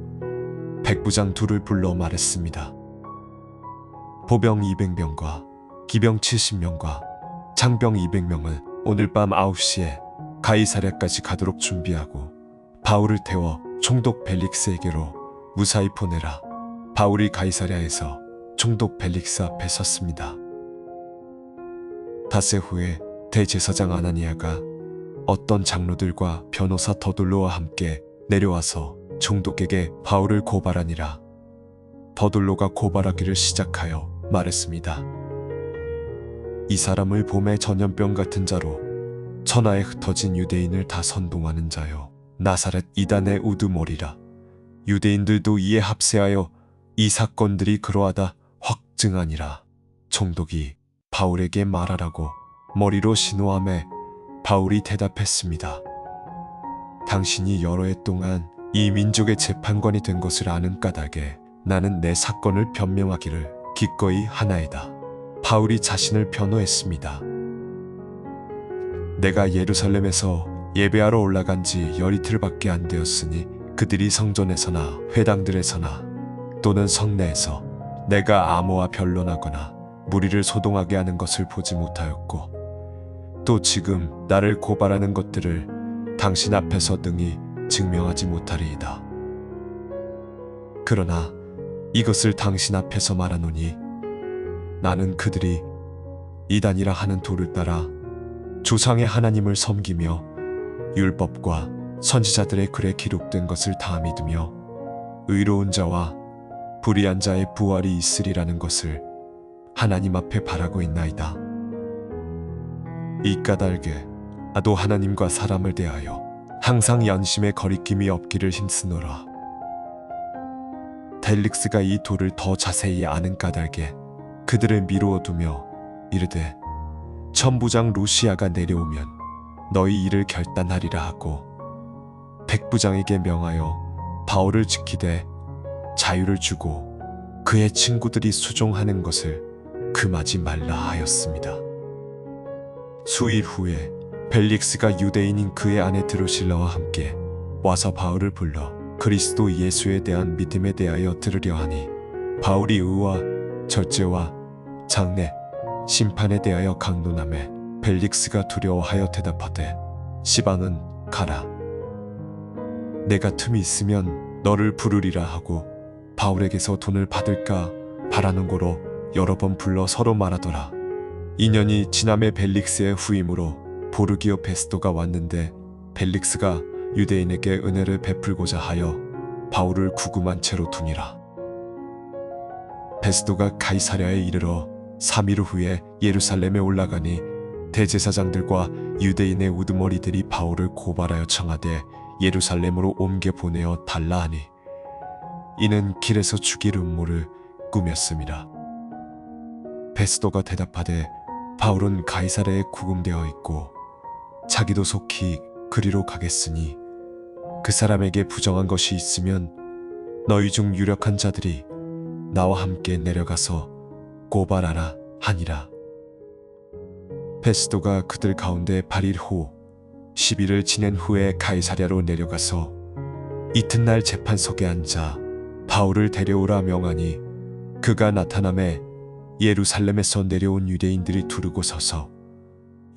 백부장 둘을 불러 말했습니다. 보병 200명과 기병 70명과 장병 200명을 오늘 밤 9시에 가이사랴까지 가도록 준비하고 바울을 태워 총독 벨릭스에게로 무사히 보내라. 바울이 가이사랴에서 총독 벨릭스 앞에 섰습니다. 닷새 후에 대제사장 아나니아가 어떤 장로들과 변호사 더둘로와 함께 내려와서 총독에게 바울을 고발하니라. 더둘로가 고발하기를 시작하여 말했습니다. 이 사람을 봄에 전염병 같은 자로 천하에 흩어진 유대인을 다 선동하는 자요 나사렛 이단의 우두머리라. 유대인들도 이에 합세하여 이 사건들이 그러하다 확증하니라. 총독이 바울에게 말하라고 머리로 신호하매 바울이 대답했습니다. 당신이 여러 해 동안 이 민족의 재판관이 된 것을 아는 까닭에 나는 내 사건을 변명하기를 기꺼이 하나이다. 바울이 자신을 변호했습니다. 내가 예루살렘에서 예배하러 올라간 지 열이틀밖에 안 되었으니 그들이 성전에서나 회당들에서나 또는 성내에서 내가 암호와 변론하거나 무리를 소동하게 하는 것을 보지 못하였고 또 지금 나를 고발하는 것들을 당신 앞에서 능히 증명하지 못하리이다. 그러나 이것을 당신 앞에서 말하노니 나는 그들이 이단이라 하는 도를 따라 조상의 하나님을 섬기며 율법과 선지자들의 글에 기록된 것을 다 믿으며 의로운 자와 불의한 자의 부활이 있으리라는 것을 하나님 앞에 바라고 있나이다. 이 까닭에 나도 하나님과 사람을 대하여 항상 양심의 거리낌이 없기를 힘쓰노라. 벨릭스가 이 도를 더 자세히 아는 까닭에 그들을 미루어 두며 이르되 천부장 루시아가 내려오면 너희 일을 결단하리라 하고 백부장에게 명하여 바울을 지키되 자유를 주고 그의 친구들이 수종하는 것을 금하지 말라 하였습니다. 수일 후에 벨릭스가 유대인인 그의 아내 드루실라와 함께 와서 바울을 불러 그리스도 예수에 대한 믿음에 대하여 들으려 하니 바울이 의와 절제와 장례, 심판에 대하여 강론하매 벨릭스가 두려워하여 대답하되 시방은 가라. 내가 틈이 있으면 너를 부르리라 하고 바울에게서 돈을 받을까 바라는 고로 여러 번 불러 서로 말하더라. 2년이 지남에 벨릭스의 후임으로 보르기오 베스도가 왔는데 벨릭스가 유대인에게 은혜를 베풀고자 하여 바울을 구금한 채로 두니라. 베스도가 가이사랴에 이르러 3일 후에 예루살렘에 올라가니 대제사장들과 유대인의 우두머리들이 바울을 고발하여 청하되 예루살렘으로 옮겨 보내어 달라 하니 이는 길에서 죽일 음모를 꾸몄습니다. 베스도가 대답하되 바울은 가이사랴에 구금되어 있고 자기도 속히 그리로 가겠으니 그 사람에게 부정한 것이 있으면 너희 중 유력한 자들이 나와 함께 내려가서 고발하라 하니라. 베스도가 그들 가운데 8일 후 10일을 지낸 후에 가이사랴로 내려가서 이튿날 재판석에 앉아 바울을 데려오라 명하니 그가 나타남에 예루살렘에서 내려온 유대인들이 두르고 서서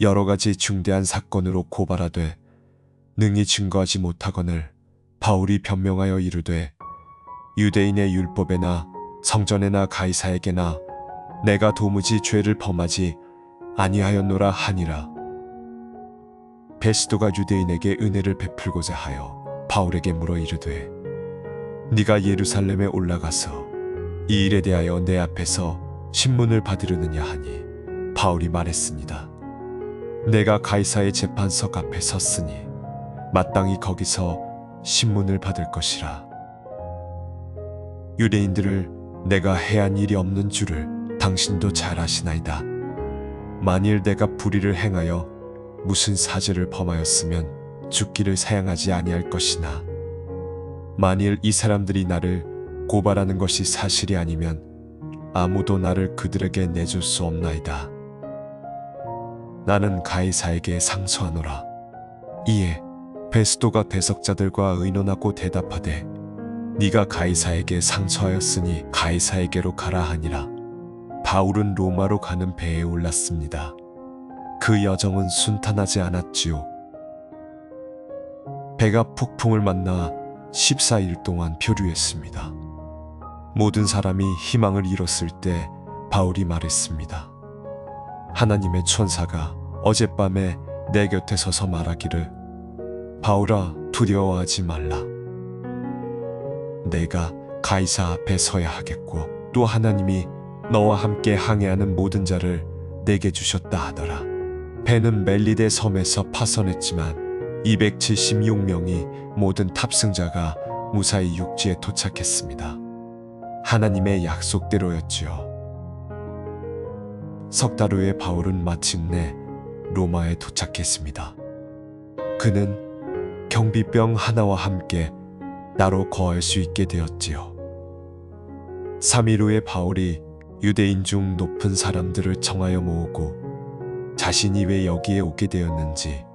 여러 가지 중대한 사건으로 고발하되 능히 증거하지 못하거늘 바울이 변명하여 이르되 유대인의 율법에나 성전에나 가이사에게나 내가 도무지 죄를 범하지 아니하였노라 하니라. 베스도가 유대인에게 은혜를 베풀고자 하여 바울에게 물어 이르되 네가 예루살렘에 올라가서 이 일에 대하여 내 앞에서 신문을 받으려느냐 하니 바울이 말했습니다. 내가 가이사의 재판석 앞에 섰으니 마땅히 거기서 신문을 받을 것이라. 유대인들을 내가 해한 일이 없는 줄을 당신도 잘 아시나이다. 만일 내가 불의를 행하여 무슨 사죄를 범하였으면 죽기를 사양하지 아니할 것이나 만일 이 사람들이 나를 고발하는 것이 사실이 아니면 아무도 나를 그들에게 내줄 수 없나이다. 나는 가이사에게 상소하노라. 이에 베스도가 대석자들과 의논하고 대답하되 네가 가이사에게 상소하였으니 가이사에게로 가라 하니라. 바울은 로마로 가는 배에 올랐습니다. 그 여정은 순탄하지 않았지요. 배가 폭풍을 만나 14일 동안 표류했습니다. 모든 사람이 희망을 잃었을 때 바울이 말했습니다. 하나님의 천사가 어젯밤에 내 곁에 서서 말하기를 바울아 두려워하지 말라. 내가 가이사 앞에 서야 하겠고 또 하나님이 너와 함께 항해하는 모든 자를 내게 주셨다 하더라. 배는 멜리데 섬에서 파선했지만 276명이 모든 탑승자가 무사히 육지에 도착했습니다. 하나님의 약속대로였지요. 석 달 후에 바울은 마침내 로마에 도착했습니다. 그는 경비병 하나와 함께 나로 거할 수 있게 되었지요. 3일 후에 바울이 유대인 중 높은 사람들을 청하여 모으고 자신이 왜 여기에 오게 되었는지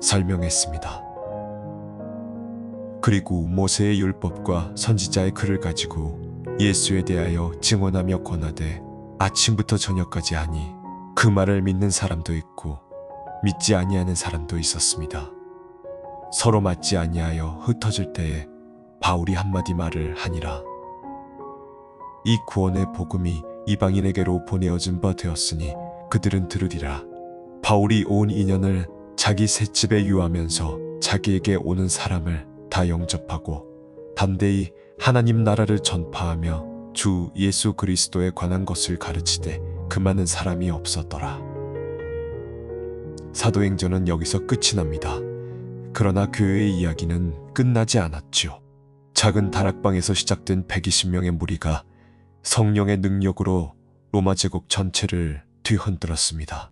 설명했습니다. 그리고 모세의 율법과 선지자의 글을 가지고 예수에 대하여 증언하며 권하되 아침부터 저녁까지 하니 그 말을 믿는 사람도 있고 믿지 아니하는 사람도 있었습니다. 서로 맞지 아니하여 흩어질 때에 바울이 한마디 말을 하니라. 이 구원의 복음이 이방인에게로 보내어진 바 되었으니 그들은 들으리라. 바울이 온 2년을 자기 셋집에 유하면서 자기에게 오는 사람을 다 영접하고 담대히 하나님 나라를 전파하며 주 예수 그리스도에 관한 것을 가르치되 그 많은 사람이 없었더라. 사도행전은 여기서 끝이 납니다. 그러나 교회의 이야기는 끝나지 않았죠. 작은 다락방에서 시작된 120명의 무리가 성령의 능력으로 로마 제국 전체를 뒤흔들었습니다.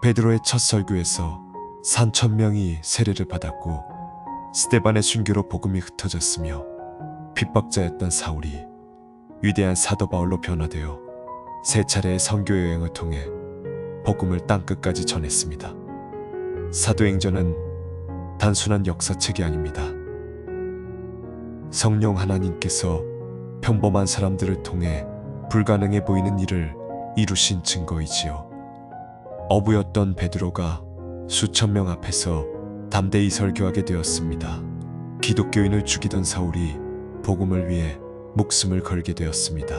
베드로의 첫 설교에서 3,000명이 세례를 받았고 스데반의 순교로 복음이 흩어졌으며 핍박자였던 사울이 위대한 사도 바울로 변화되어 세 차례의 선교 여행을 통해 복음을 땅끝까지 전했습니다. 사도행전은 단순한 역사책이 아닙니다. 성령 하나님께서 평범한 사람들을 통해 불가능해 보이는 일을 이루신 증거이지요. 어부였던 베드로가 수천 명 앞에서 담대히 설교하게 되었습니다. 기독교인을 죽이던 사울이 복음을 위해 목숨을 걸게 되었습니다.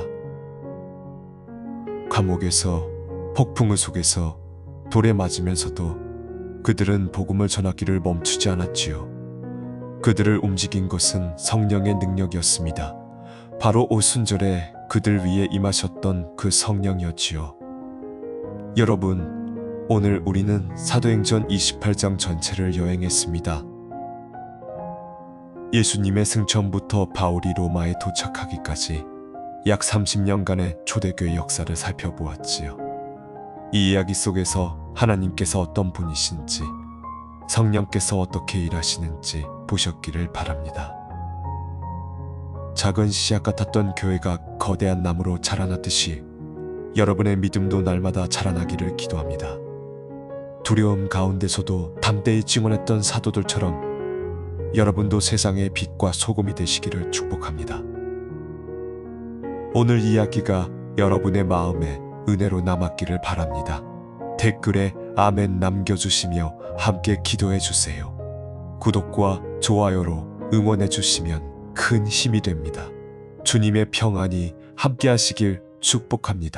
감옥에서 폭풍우 속에서 돌에 맞으면서도 그들은 복음을 전하기를 멈추지 않았지요. 그들을 움직인 것은 성령의 능력이었습니다. 바로 오순절에 그들 위에 임하셨던 그 성령이었지요. 여러분, 오늘 우리는 사도행전 28장 전체를 여행했습니다. 예수님의 승천부터 바울이 로마에 도착하기까지 약 30년간의 초대교회 역사를 살펴보았지요. 이 이야기 속에서 하나님께서 어떤 분이신지, 성령께서 어떻게 일하시는지 보셨기를 바랍니다. 작은 씨앗 같았던 교회가 거대한 나무로 자라났듯이 여러분의 믿음도 날마다 자라나기를 기도합니다. 두려움 가운데서도 담대히 증언했던 사도들처럼 여러분도 세상의 빛과 소금이 되시기를 축복합니다. 오늘 이야기가 여러분의 마음에 은혜로 남았기를 바랍니다. 댓글에 아멘 남겨주시며 함께 기도해 주세요. 구독과 좋아요로 응원해 주시면 큰 힘이 됩니다. 주님의 평안이 함께 하시길 축복합니다.